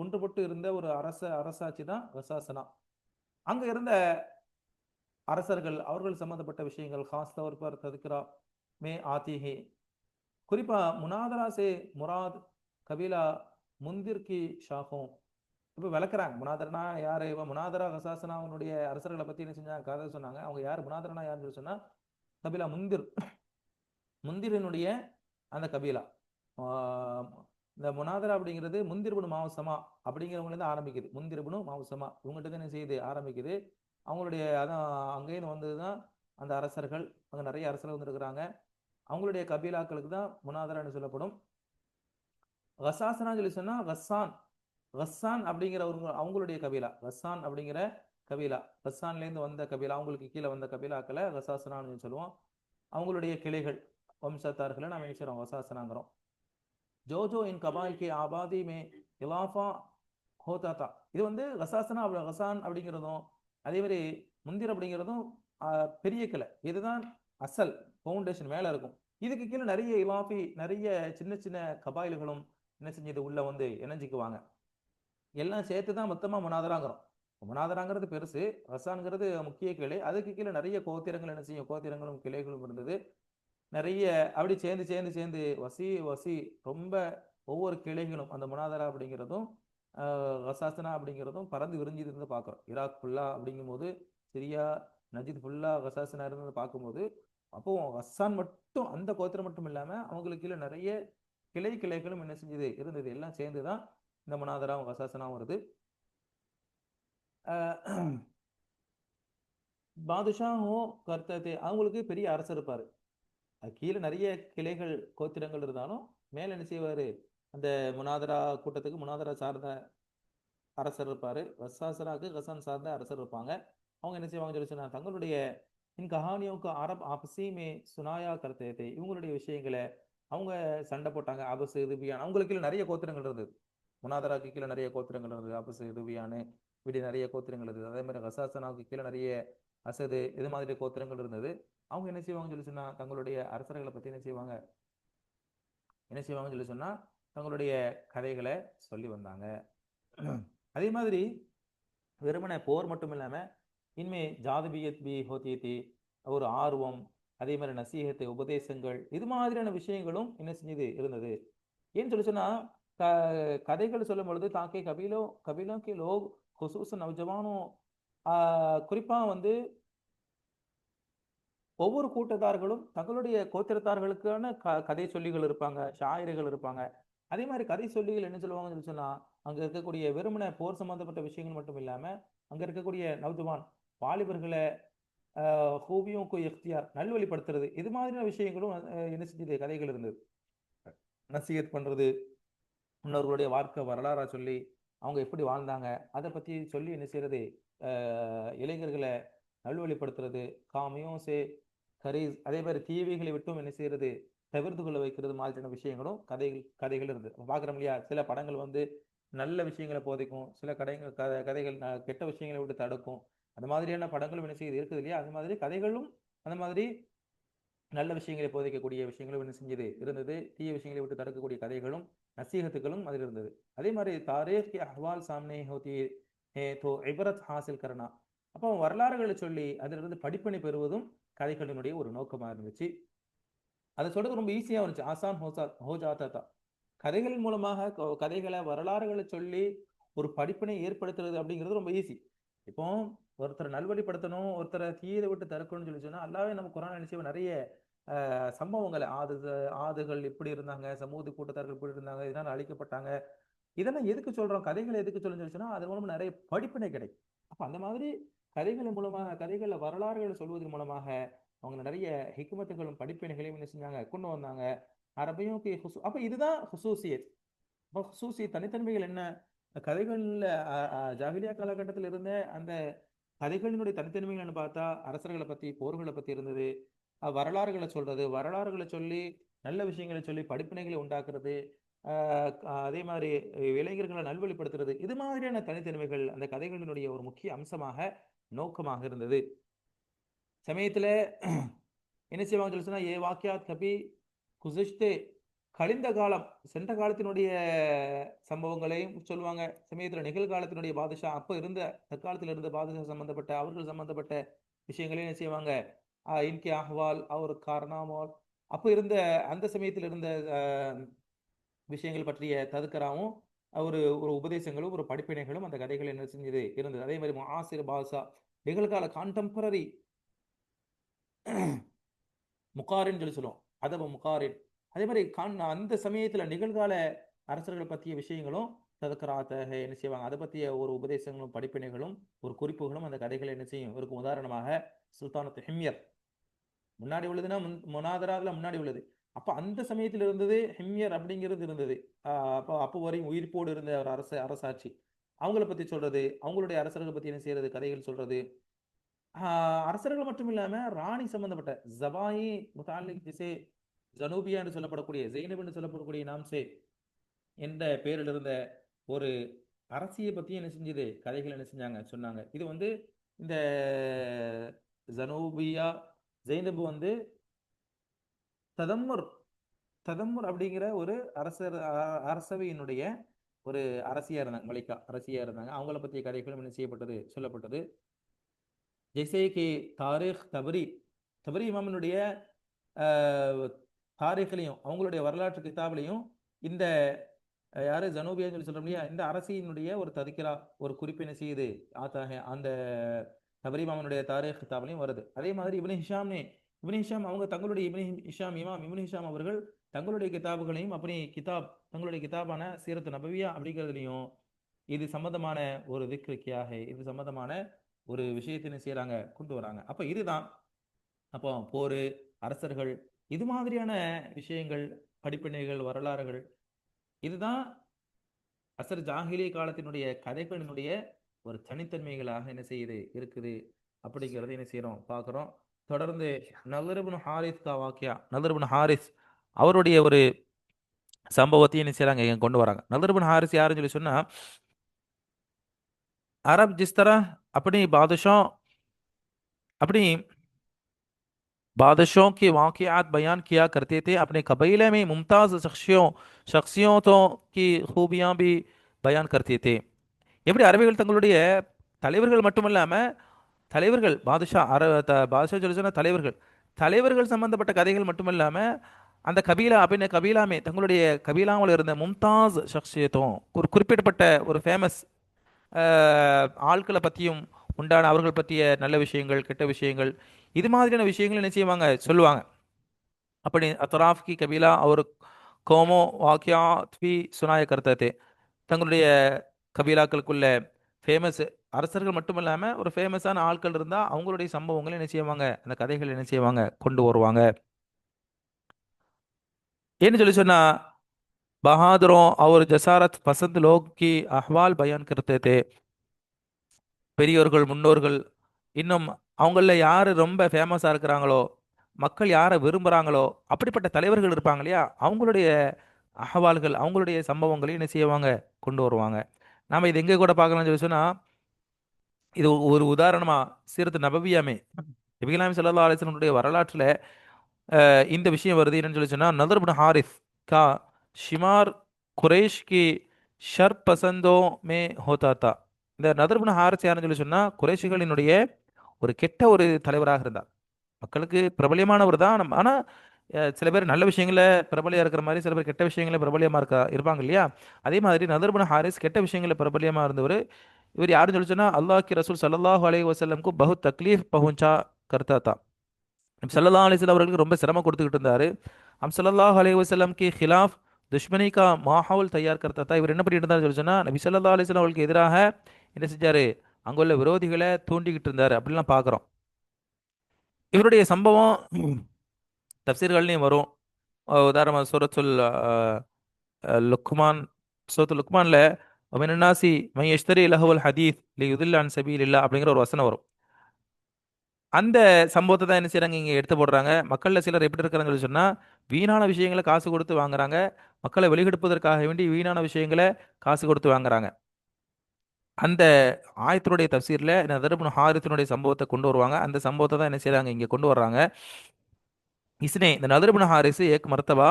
ஒன்றுபட்டு இருந்த ஒரு அரசாட்சி தான் வசாசனா. அங்க இருந்த அரசர்கள் அவர்கள் சம்பந்தப்பட்ட விஷயங்கள் खास तौर पर तذकरा में आती है. குறிப்பா முனாதரா சே முராத் கபீலா முந்திர் கி ஷாஃபோं. இப்ப விளக்குறாங்க முனாதரனா யாரு. இவன் முனாதரா கசாசனா அவனுடைய அரசர்களை பத்தி என்ன செஞ்சாங்க, கதை சொன்னாங்க. அவங்க யார், முனாதரனா யாருன்னு சொல்லி சொன்னா கபீலா முந்திர், முந்திரனுடைய அந்த கபீலா. ஆஹ் இந்த முனாதரா அப்படிங்கிறது முந்திர்புனு மாவசமா அப்படிங்கிறவங்க இருந்து ஆரம்பிக்குது. முந்திர்புனு மாவசமா இவங்ககிட்ட தான் என்ன செய்யுது, ஆரம்பிக்குது. அவங்களுடைய அதான் அங்கேயும் வந்ததுதான் அந்த அரசர்கள். அங்க நிறைய அரசர்கள் வந்துருக்கிறாங்க. அவங்களுடைய கபீலாக்களுக்கு தான் முனாதரான்னு சொல்லப்படும். கசாசனா சொல்லி சொன்னா கஸ்ஸான், கஸ்ஸான் அப்படிங்கிறவங்க அவங்களுடைய கபீலா. கஸ்ஸான் அப்படிங்கிற கபீலா, கஸ்ஸான்ல இருந்து வந்த கபீலா, அவங்களுக்கு கீழே வந்த கபீலாக்களை கசாசனான்னு சொல்லுவோம். அவங்களுடைய கிளைகள், வம்சத்தார்களை நாம என்ன செய்றோம், கசாசனாங்கிறோம். जो जो इन कबाइल की आबादी में इलाफा होता था. இது வந்து கசாசனா கசான் அப்படிங்கிறதும் அதே மாதிரி முந்திர் அப்படிங்கிறதும் பெரிய கிளை. இதுதான் அசல் ஃபவுண்டேஷன் மேல இருக்கும். இதுக்கு கீழே நிறைய இலாஃபி, நிறைய சின்ன சின்ன கபாயில்களும் என்ன செஞ்சது உள்ள வந்து இணைஞ்சிக்குவாங்க. எல்லாம் சேர்த்து தான் மொத்தமா முனாதராங்கிறோம். முனாதராங்கிறது பெருசு, ரசான்ங்கிறது முக்கிய கிளை. அதுக்கு கீழே நிறைய கோத்திரங்கள் என்ன செய்யும், கோத்திரங்களும் கிளைகளும் இருந்தது. நிறைய அப்படி சேர்ந்து சேர்ந்து சேர்ந்து வசி வசி ரொம்ப ஒவ்வொரு கிளைகளும் அந்த முனாதரா அப்படிங்கிறதும் கசாசனா அப்படிங்கிறதும் பறந்து விரிஞ்சு இருந்து பார்க்குறோம். ஈராக் ஃபுல்லா அப்படிங்கும்போது, சிரியா நஜித் ஃபுல்லா கசாசனா இருந்து பார்க்கும்போது, அப்போ ஹஸ்ஸான் மட்டும் அந்த கோத்திரம் மட்டும் இல்லாம அவங்களுக்கு கீழே நிறைய கிளைகளும் என்ன செஞ்சது இருந்தது. எல்லாம் சேர்ந்து தான் இந்த முனாதராவும் கசாசனாவும் வருது. அஹ் பாதுஷாவும் கர்த்ததே அவங்களுக்கு பெரிய அரசர் இருப்பாரு. அது கீழே நிறைய கிளைகள் கோத்திரங்கள் இருந்தாலும் மேல என்ன செய்வாரு, அந்த முனாதரா கூட்டத்துக்கு முனாதரா சார்ந்த அரசர் இருப்பாரு. ரசாசராக்கு ரசான் சார்ந்த அரசர் இருப்பாங்க. அவங்க என்ன செய்வாங்க சொல்லி சொன்னா, தங்களுடைய இன் கஹானியோக்கு அரப் ஆபசி மே சுனாயா கர்த்தே தே, இவங்களுடைய விஷயங்களை அவங்க சண்டை போட்டாங்க. அபசு ரிபியான் அவங்களுக்கு கீழே நிறைய கோத்திரங்கள் இருந்தது. முனாதராக்கு கீழே நிறைய கோத்திரங்கள் இருந்தது. அபசு ரிபியானு இப்படி நிறைய கோத்திரங்கள் இருந்தது. அதே மாதிரி ரசாசனாவுக்கு கீழே நிறைய அசது இது மாதிரி கோத்திரங்கள் இருந்தது. அவங்க என்ன செய்வாங்கன்னு சொல்லி சொன்னா, தங்களுடைய அரசர்களை பத்தி என்ன செய்வாங்கன்னு சொல்லி சொன்னா, தங்களுடைய கதைகளை சொல்லி வந்தாங்க. அதே மாதிரி வெறுமனே போர் மட்டும் இல்லாம இனிமே ஜாதுபியத் பி ஹோத்தி தி, ஒரு ஆர்வம், அதே மாதிரி நசீகத்தை உபதேசங்கள் இது மாதிரியான விஷயங்களும் என்ன செஞ்சது இருந்தது. ஏன்னு சொல்லி சொன்னா, கதைகள் சொல்லும் பொழுது தாக்கே கபீலோ கபீலோ கே லோக் ஹுசூசன் நவ்ஜவானும் குறிப்பா வந்து ஒவ்வொரு கூட்டத்தார்களும் தங்களுடைய கோத்திரத்தார்களுக்கான கதை சொல்லிகள் இருப்பாங்க, ஷாயர்கள் இருப்பாங்க. அதே மாதிரி கதை சொல்லிகள் என்ன சொல்லுவாங்கன்னு சொல்லி சொன்னா, அங்க இருக்கக்கூடிய வெறுமன போர் சம்பந்தப்பட்ட விஷயங்கள் மட்டும் இல்லாம அங்க இருக்கக்கூடிய நவ்ஜவான் வாலிபர்களை ஹூபியும் எஃப்தியார் நல்வழிப்படுத்துறது இது மாதிரியான விஷயங்களும் என்ன செஞ்சது கதைகள் இருந்தது. நசீகத் பண்றது, முன்னோர்களுடைய வாழ்க்கை வரலாறா சொல்லி அவங்க எப்படி வாழ்ந்தாங்க அதை பத்தி சொல்லி என்ன செய்யறது, இளைஞர்களை நல்வழிப்படுத்துறது. காமியும் சே கரீஸ் அதே மாதிரி தீவைகளை விட்டும் என்ன செய்யறது, தவிர்த்து கொள்ள வைக்கிறது மாதிரியான விஷயங்களும் கதைகள் இருந்து பாக்குறோம் இல்லையா. சில படங்கள் வந்து நல்ல விஷயங்களை போதிக்கும், சில கதைகள் கெட்ட விஷயங்களை விட்டு தடுக்கும். அந்த மாதிரியான படங்களும் என்ன செய்யுது இருக்குது இல்லையா. அது மாதிரி கதைகளும் அந்த மாதிரி நல்ல விஷயங்களை போதிக்கக்கூடிய விஷயங்களும் என்ன செஞ்சது இருந்தது. தீய விஷயங்களை விட்டு தடுக்கக்கூடிய கதைகளும் நசீகத்துகளும் அதில் இருந்தது. அதே மாதிரி தாரீக் கி அஹ்வால் சாம்னே ஹோத்தி ஹே தோ இபரத் ஹாசில் கரனா, அப்போ வரலாறுகளை சொல்லி அதிலிருந்து படிப்பினை பெறுவதும் கதைகளினுடைய ஒரு நோக்கமாக இருந்துச்சு. அதை சொல்றது ரொம்ப ஈஸியா இருந்துச்சு. ஆசான் ஹோஜாத்தா தான் கதைகளின் மூலமாக கதைகளை வரலாறுகளை சொல்லி ஒரு படிப்பினை ஏற்படுத்துறது அப்படிங்கிறது ரொம்ப ஈஸி. இப்போ ஒருத்தரை நல்வழிப்படுத்தணும், ஒருத்தரை தீயை விட்டு தடுக்கணும்னு சொல்லி சொன்னா அல்லாவே நம்ம குரான் நினைச்சு நிறைய சம்பவங்களை ஆதுகள் இப்படி இருந்தாங்க, சமூக கூட்டத்தார்கள் இப்படி இருந்தாங்க, இதனால அழிக்கப்பட்டாங்க. இதெல்லாம் எதுக்கு சொல்றோம், கதைகளை எதுக்கு சொல்லுன்னு சொன்னா அது மூலமா நிறைய படிப்பினை கிடைக்கும். அப்ப அந்த மாதிரி கதைகளின் மூலமாக கதைகளை வரலாறுகளை சொல்வதன் மூலமாக அவங்க நிறைய ஹிக்மத்துகளும் படிப்பினைகளையும் என்ன செஞ்சாங்க கொண்டு வந்தாங்க. அரபையும் அப்ப இதுதான் ஹுசூசியத். அப்ப ஹுசூசியத் தனித்தன்மைகள் என்ன, கதைகள்ல ஜாகிலியா காலகட்டத்தில் இருந்த அந்த கதைகளினுடைய தனித்தன்மைகள்னு பார்த்தா அரசர்களை பத்தி போர்களை பத்தி இருந்தது. வரலாறுகளை சொல்றது, வரலாறுகளை சொல்லி நல்ல விஷயங்களை சொல்லி படிப்பினைகளை உண்டாக்குறது, அதே மாதிரி இளைஞர்களை நல்வழிப்படுத்துறது இது மாதிரியான தனித்தன்மைகள் அந்த கதைகளினுடைய ஒரு முக்கிய அம்சமாக நோக்கமாக இருந்தது. சமயத்துல என்ன செய்வாங்க சொல்லி சொன்னா, ஏ வாக்கியாத் கபி குசிஷ்டே, கழிந்த காலம் சென்ற காலத்தினுடைய சம்பவங்களையும் சொல்லுவாங்க. சமயத்துல நிகழ்காலத்தினுடைய பாதுஷா அப்ப இருந்த தற்காலத்தில் இருந்த பாதுஷா சம்பந்தப்பட்ட அவர்கள் சம்பந்தப்பட்ட விஷயங்களையும் என்ன செய்வாங்க, இன்கே அஹ்வால் அவர் காரணாமால் அப்ப இருந்த அந்த சமயத்தில் இருந்த விஷயங்கள் பற்றிய ததுக்கராவும் ஒரு ஒரு உபதேசங்களும் ஒரு படிப்பினைகளும் அந்த கதைகள் என்ன செஞ்சது இருந்தது. அதே மாதிரி ஆசிர் பாஷா நிகழ்கால கான்டெம்பரரி முகாரின்னு சொல்லி சொல்லுவோம், அதவ முகாரின். அதே மாதிரி அந்த சமயத்துல நிகழ்கால அரசர்களை பற்றிய விஷயங்களும் ததுக்கராத்த என்ன செய்வாங்க, அதை பற்றிய ஒரு உபதேசங்களும் படிப்பினைகளும் ஒரு குறிப்புகளும் அந்த கதைகளை என்ன செய்யும் இருக்கும். உதாரணமாக சுல்தானத்து ஹிம்யர் முன்னாடி உள்ளதுன்னா முனாதராவில் முன்னாடி உள்ளது. அப்ப அந்த சமயத்தில் இருந்தது ஹிம்யர் அப்படிங்கிறது இருந்தது. அப்போ அப்போ வரையும் உயிர்ப்போடு இருந்த ஒரு அரசாட்சி அவங்கள பத்தி சொல்றது, அவங்களுடைய அரசர்களை பத்தி என்ன செய்யறது கதைகள் சொல்றது. அரசர்கள் மட்டும் இல்லாம ராணி சம்பந்தப்பட்ட ஜபாயி முத்தாலிக் ஜிசே ஜனூபியா என்று சொல்லப்படக்கூடிய ஜெயினப் என்று சொல்லப்படக்கூடிய நாம்சே என்ற பேரில் இருந்த ஒரு அரசியை பத்தி என்ன செஞ்சது கதைகள் என்ன செஞ்சாங்க சொன்னாங்க. இது வந்து இந்த ஜனூபியா ஜெயினப் வந்து ததம்முர் ததம்முர் அப்படிங்கிற ஒரு அரசவையினுடைய ஒரு அரசியா இருந்தாங்க, மலிகா அரசியா இருந்தாங்க. அவங்கள பற்றிய கதைகளும் என்ன செய்யப்பட்டது, சொல்லப்பட்டது. ஜெய்சே கி தாரிக் தபரி, தபரி இமாமினுடைய தாரிഖ்லையும் அவங்களுடைய வரலாற்று கிதாபிலையும் இந்த யாரு ஜனூபியான்னு சொல்லி சொல்றோம் இல்லையா, இந்த அரசியினுடைய ஒரு ததுக்கிரா, ஒரு குறிப்பு என்ன செய்யுது, அந்த தபரி இமாமினுடைய தாரிக் கிதாபிலையும் வருது. அதே மாதிரி இப்னு ஹிஷாம் அவங்க தங்களுடைய இப்னு ஹிஷாம் அவர்கள் தங்களுடைய கிதாபுகளையும் அப்படி தங்களுடைய கிதாபான சீரத்து நபவியா அப்படிங்கிறதுலையும் இது சம்பந்தமான ஒரு திக்ருக்கியாக, இது சம்பந்தமான ஒரு விஷயத்தை என்ன செய்யறாங்க, கொண்டு வராங்க. அப்ப இதுதான், அப்போ போர், அரசர்கள், இது மாதிரியான விஷயங்கள், படிப்பினைகள், வரலாறுகள், இதுதான் அசர் ஜாகிலிய காலத்தினுடைய கதைகளினுடைய ஒரு தனித்தன்மைகளாக என்ன செய்யுது, இருக்குது அப்படிங்கிறத என்ன செய்யறோம், பார்க்குறோம். தொடர்ந்து நதர் இப்னு ஹாரிஸ் கா வாக்கியா, நதர் இப்னு ஹாரிஸ் அவருடைய ஒரு சம்பவத்தையும் என்ன செய்றாங்க, இங்க கொண்டு வராங்க. நதர் இப்னு ஹாரிஸ் யாருன்னு சொல்லி சொன்னா, अरब जिस तरह अपनी अपनी बादशाहों के वाक़यात बयान किया करते थे, अपने कबीले में मुमताज़ शख्सियतों की खूबियाँ भी बयान करते थे. எப்படி அரபிகள் தங்களுடைய தலைவர்கள் மட்டுமல்லாம, தலைவர்கள் பாதுஷா பாதுஷா சொல்லி சொன்னா தலைவர்கள், தலைவர்கள் சம்பந்தப்பட்ட கதைகள் மட்டுமல்லாம அந்த கபீலா அப்படின்னு கபீலாமே தங்களுடைய கபீலாவில் இருந்த மும்தாஸ் ஷக்ஷியத்தும் ஒரு குறிப்பிடப்பட்ட ஒரு ஃபேமஸ் ஆட்களை பற்றியும் உண்டான அவர்கள் பற்றிய நல்ல விஷயங்கள், கெட்ட விஷயங்கள், இது மாதிரியான விஷயங்கள் என்ன செய்வாங்க, சொல்லுவாங்க. அப்படி அத்தராஃப் கி கபீலா और கோமோ வாக்கியாத் भी सुनाया करते थे. தங்களுடைய கபீலாக்களுக்குள்ள ஃபேமஸ் அரசர்கள் மட்டும் இல்லாமல் ஒரு ஃபேமஸான ஆட்கள் இருந்தால் அவங்களுடைய சம்பவங்களை என்ன செய்வாங்க, அந்த கதைகள் என்ன செய்வாங்க, கொண்டு வருவாங்க. ஏன்னு சொல்லி சொன்னா, बहादुरों और जसारत पसंद लोग की अहवाल बयान करते थे. பெரியோர்கள், முன்னோர்கள், இன்னும் அவங்கள யார் ரொம்ப ஃபேமஸாக இருக்கிறாங்களோ, மக்கள் யாரை விரும்புகிறாங்களோ, அப்படிப்பட்ட தலைவர்கள் இருப்பாங்க இல்லையா, அவங்களுடைய அகவால்கள், அவங்களுடைய சம்பவங்களை என்ன செய்வாங்க, கொண்டு வருவாங்க. நாம் இது எங்கே கூட பார்க்கலாம்னு சொல்லி சொன்னால், இது ஒரு உதாரணமாக சீரத்து நபவியாமே நபிகளாம் ஸல்லல்லாஹு அலைஹி வஸல்லம் வரலாற்றில் இந்த விஷயம் வருது. என்னன்னு சொல்லி சொன்னால், நதர் இப்னு ஹாரிஸ் கா ஷிமார் குரேஷ் கி ஷர் பசந்தோ மே ஹோதா தா. இந்த நதர் இப்னு ஹாரிஸ் யாருன்னு சொல்லி சொன்னால், குறைஷிகளினுடைய ஒரு கெட்ட ஒரு தலைவராக இருந்தார். மக்களுக்கு பிரபலியமானவர் தான், ஆனால் சில பேர் நல்ல விஷயங்கள பிரபலியாக இருக்கிற மாதிரி சில பேர் கெட்ட விஷயங்கள பிரபலியமாக இருப்பாங்க இல்லையா. அதே மாதிரி நதர் இப்னு ஹாரிஸ் கெட்ட விஷயங்கள பிரபலியமாக இருந்தவர். இவர் யாருன்னு சொல்லி சொன்னா, அல்லாஹ் கி ரசூல் ஸல்லல்லாஹு அலைஹி வஸல்லம் கு பஹுத் தக்லீஃப் பहुंचा करता था. நபி ஸல்லல்லாஹு அலைஹி வஸல்லம் அவர்களுக்கு ரொம்ப சிரமம் கொடுத்துக்கிட்டு இருந்தாரு. हम सल्लल्लाहु अलैहि वसल्लम के खिलाफ दुश्मनी का माहौल तैयार करता था. இவர் என்ன பண்ணிட்டு இருந்தாரு சொல்லி சொன்னா, நபி ஸல்லல்லாஹு அலைஹி வஸல்லம் அவர்களுக்கு எதிராக என்ன செஞ்சாரு, அங்குள்ள விரோதிகளை தூண்டிக்கிட்டு இருந்தாரு அப்படிலாம் பார்க்குறோம். இவருடைய சம்பவம் தப்சீர்கள்லையும் வரும். உதாரணமாக லுக்மான், சூரத்துல் லுக்மான்ல மினன்னாசி மை யஷ்தரி லஹுவல் ஹதீஸ் லியுதில்ல அன் சபீலில்லாஹ் அப்படிங்கிற ஒரு வசனம் வரும். அந்த சம்பவத்தை தான் என்ன செய்றாங்க, இங்கே எடுத்து போடுறாங்க. மக்களில் சிலர் எப்படி இருக்கிறாங்கன்னு சொல்லி சொன்னால், வீணான விஷயங்களை காசு கொடுத்து வாங்குறாங்க. மக்களை வெளிக்கெடுப்பதற்காக வேண்டி வீணான விஷயங்களை காசு கொடுத்து வாங்குறாங்க. அந்த ஆயத்தினுடைய தஃசீரில் நதர் இப்னு ஹாரிஸினுடைய சம்பவத்தை கொண்டு வருவாங்க. அந்த சம்பவத்தை தான் என்ன செய்றாங்க, இங்கே கொண்டு வர்றாங்க. இந்த நதர் இப்னு ஹாரிஸ் ஏக் மர்த்தபா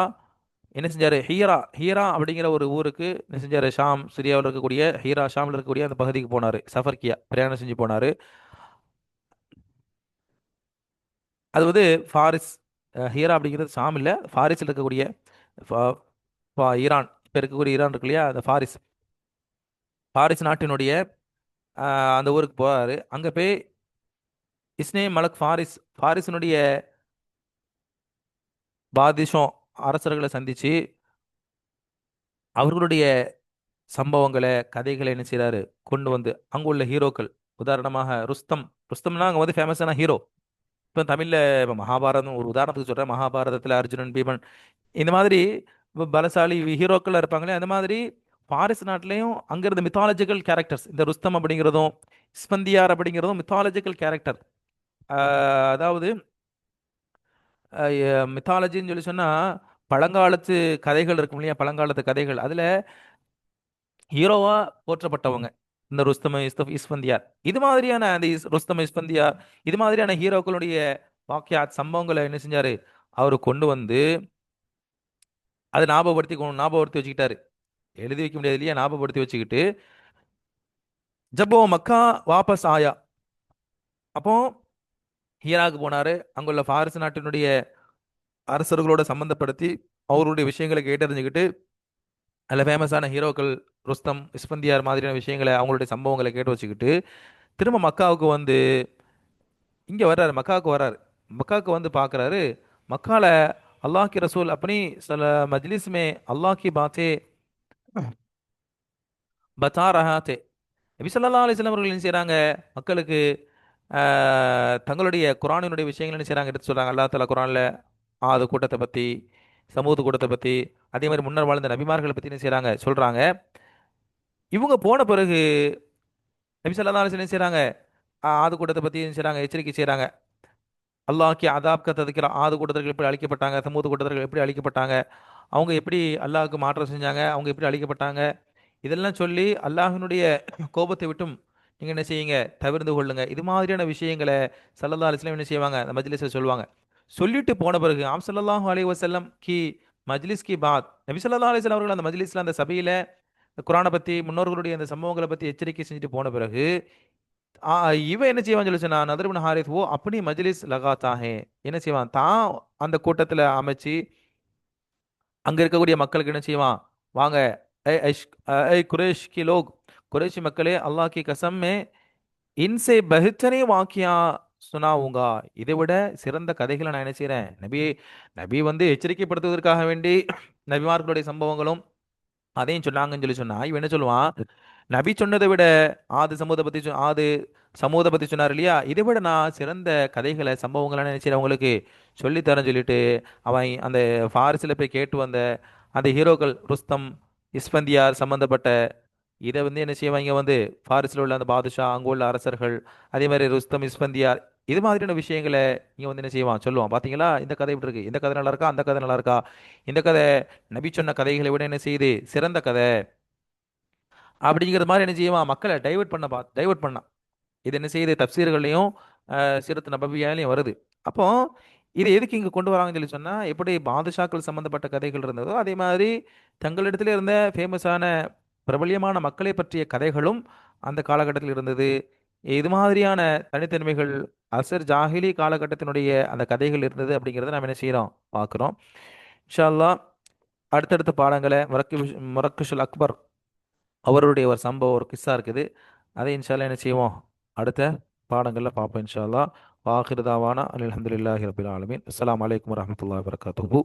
என்ன செஞ்சாரு, ஹீரா ஹீரா அப்படிங்கிற ஒரு ஊருக்கு என்ன செஞ்சாரு, ஷாம் சிரியாவில் இருக்கக்கூடிய ஹீரா, ஷாமில் இருக்கக்கூடிய அந்த பகுதிக்கு போனார். சஃபர்கியா பிரயாணம் செஞ்சு போனார். அது வந்து ஃபாரிஸ், ஹீரா அப்படிங்கிறது ஷாம் இல்லை, ஃபாரிஸில் இருக்கக்கூடிய ஈரான், இப்போ இருக்கக்கூடிய ஈரான் இருக்கு இல்லையா, அந்த ஃபாரிஸ், ஃபாரிஸ் நாட்டினுடைய அந்த ஊருக்கு போறாரு. அங்கே போய் இஸ்னே மலக் ஃபாரிஸினுடைய பாதிஷம் அரசர்களை சந்திச்சு அவர்களுடைய சம்பவங்களை, கதைகளை என்ன செய்றாரு, கொண்டு வந்து அங்கே உள்ள ஹீரோக்கள், உதாரணமாக ருஸ்தம்னா அங்கே வந்து ஃபேமஸான ஹீரோ. இப்போ தமிழில் இப்போ மகாபாரதம் ஒரு உதாரணத்துக்கு சொல்கிறேன். மகாபாரதத்தில் அர்ஜுனன், பீமன், இந்த மாதிரி பலசாலி ஹீரோக்கள் இருப்பாங்களே, அந்த மாதிரி பாரிஸ் நாட்டிலையும் அங்கே இருந்த மித்தாலஜிக்கல் கேரக்டர்ஸ், இந்த ருஸ்தம் அப்படிங்கிறதும் ஸ்பந்தியார் அப்படிங்கிறதும் மித்தாலஜிக்கல் கேரக்டர். அதாவது மித்தாலஜின்னு சொல்லி சொன்னால் பழங்காலத்து கதைகள் இருக்கும் இல்லையா, பழங்காலத்து கதைகள், அதில் ஹீரோவா போற்றப்பட்டவங்க இந்த இஸ்பந்தியார். இது மாதிரியான அந்த இஸ்பந்தியார், இது மாதிரியான ஹீரோக்களுடைய வாக்கியாத் சம்பவங்களை என்ன செஞ்சாரு, அவர் கொண்டு வந்து அதை ஞாபகப்படுத்தி வச்சுக்கிட்டாரு. எழுதி வைக்க முடியாது இல்லையா, ஞாபகப்படுத்தி வச்சுக்கிட்டு, ஜப்போ மக்கா வாபஸ் ஆயா, அப்போ ஹீராக்கு போனாரு. அங்குள்ள பாரிஸ் நாட்டினுடைய அரசர்களோட சம்பந்தப்படுத்தி அவருடைய விஷயங்களை கேட்டறிஞ்சுக்கிட்டு, அதில் ஃபேமஸான ஹீரோக்கள் ருஸ்தம், இஸ்பந்தியார் மாதிரியான விஷயங்களை, அவங்களுடைய சம்பவங்களை கேட்டு வச்சுக்கிட்டு, திரும்ப மக்காவுக்கு வந்து இங்கே வர்றாரு, மக்காவுக்கு வர்றாரு. மக்காவுக்கு வந்து பார்க்குறாரு. மக்கால अल्लाह के रसूल अपनी मजलिस में अल्लाह की बातें बता रहा थे. நபி ஸல்லல்லாஹு அலைஹி வஸல்லம் அவர்கள் என்ன செய்றாங்க, மக்களுக்கு தங்களுடைய குரானினுடைய விஷயங்கள் என்ன செய்றாங்க, எடுத்து சொல்றாங்க. அல்லாஹ் தஆலா குரான்ல ஆது கூட்டத்தை பத்தி, சமூக கூட்டத்தை பத்தி, அதே மாதிரி முன்னர் வாழ்ந்த நபிமார்களை பத்தி என்ன செய்றாங்க, சொல்றாங்க. இவங்க போன பிறகு நபி ஸல்லல்லாஹு அலைஹி வஸல்லம் என்ன செய்றாங்க, ஆது கூட்டத்தை பத்தி என்ன செய்றாங்க, எச்சரிக்கை செய்றாங்க. அல்லாஹ்க்கு அதாப் க தذكرா, ஆது கூட்டத்திற்கு எப்படி அழிக்கப்பட்டாங்க, சமூக கூட்டத்திற்கு எப்படி அழிக்கப்பட்டாங்க, அவங்க எப்படி அல்லாஹ்வுக்கு மாற்றம் செஞ்சாங்க, அவங்க எப்படி அழிக்கப்பட்டாங்க, இதெல்லாம் சொல்லி அல்லாஹ்வினுடைய கோபத்தை விட்டும் நீங்க என்ன செய்யுங்க, தவிர்ந்து கொள்ளுங்க. இது மாதிரியான விஷயங்களை ஸல்லல்லாஹு அலைஹி வஸல்லம் என்ன செய்வாங்க, அந்த மஜ்லிஸில் சொல்லுவாங்க. சொல்லிட்டு போன பிறகு ஆம் ஸல்லல்லாஹு அலைஹி வஸல்லம் கி மஜ்லிஸ் கி பாத், நபி ஸல்லல்லாஹு அலைஹி வஸல்லம் அவர்கள் அந்த மஜ்லிஸ்ல, அந்த சபையில குரானை பத்தி, முன்னோர்களுடைய அந்த சம்பவங்களை பத்தி எச்சரிக்கை செஞ்சுட்டு போன பிறகு ஆ, இவன் என்ன செய்வான்னு சொல்லி சொன்னா, நதர் பின் ஹாரிஸ் ஓ அப்படி மஜ்லிஸ் லகாத்தா ஹே, என்ன செய்வான், தான் அந்த கூட்டத்துல அமைச்சு அங்க இருக்கக்கூடிய மக்களுக்கு என்ன செய்வான், வாங்க, ஏ ஐஷ் ஏ குரேஷ் கி லோக், குறைஷி மக்களே, அல்லாஹ் கி கசம் மே இன்சே பெஹ்தரீ வாக்கியா சுனாவுங்கா, இதை விட சிறந்த கதைகளை நான் என்ன செய்றேன், நபி நபி வந்து எச்சரிக்கைப்படுத்துவதற்காக வேண்டி நபிமார்களுடைய சம்பவங்களும் அதையும் சொன்னாங்கன்னு சொல்லி சொன்னா, இவன் என்ன சொல்லுவான், நபி சொன்னதை விட ஆது சமூகத்தை பத்தி சொன்னார் இல்லையா, இதை விட நான் சிறந்த கதைகளை சம்பவங்களை நினைச்சு அவங்களுக்கு சொல்லித்தரேன்னு சொல்லிட்டு அவன் அந்த ஃபாரிஸில் போய் கேட்டு வந்த அந்த ஹீரோக்கள் ருஸ்தம், இஸ்பந்தியார் சம்பந்தப்பட்ட இதை வந்து என்ன செய்வாங்க வந்து, ஃபாரிஸில் உள்ள அந்த பாதுஷா, அங்கே உள்ள அரசர்கள், அதே மாதிரி ருஸ்தம், இஸ்பந்தியார், இது மாதிரியான விஷயங்களை இங்கே வந்து என்ன செய்வான், சொல்லுவான். பார்த்தீங்களா, இந்த கதை இப்படி இருக்கு, இந்த கதை நல்லா இருக்கா, அந்த கதை நல்லா இருக்கா, இந்த கதை நபி சொன்ன கதைகளை விட என்ன செய்யுது, சிறந்த கதை, அப்படிங்கிற மாதிரி என்ன செய்வான், மக்களை டைவர்ட் பண்ணான். இது என்ன செய்யுது, தப்சீர்கள்லையும் சீரத்து நபவியாலையும் வருது. அப்போ இது எதுக்கு இங்கே கொண்டு வராங்கன்னு சொல்லி சொன்னால், எப்படி பாதுஷாக்கள் சம்பந்தப்பட்ட கதைகள் இருந்ததோ அதே மாதிரி தங்களிடத்துல இருந்த ஃபேமஸான பிரபல்யமான மக்களை பற்றிய கதைகளும் அந்த காலகட்டத்தில் இருந்தது. இது மாதிரியான தனித்தன்மைகள் அசர் ஜாஹிலி காலகட்டத்தினுடைய அந்த கதைகள் இருந்தது அப்படிங்கிறத நம்ம என்ன செய்கிறோம், பார்க்குறோம். இன்ஷா அல்லாஹ் அடுத்தடுத்த பாடங்களை முரக்குஷுல் அக்பர் அவருடைய ஒரு சம்பவம், ஒரு கிஸ்ஸா இருக்குது. அதை இன்ஷா அல்லாஹ் என்ன செய்வோம், அடுத்த பாடங்களில் பார்ப்போம் இன்ஷா அல்லாஹ். வாஹிர் தாவானா அல்ஹம்துலில்லாஹி ரபில் ஆலமீன். அஸ்ஸலாமு அலைக்கும் வரஹ்மத்துல்லாஹி வபரகாத்துஹு.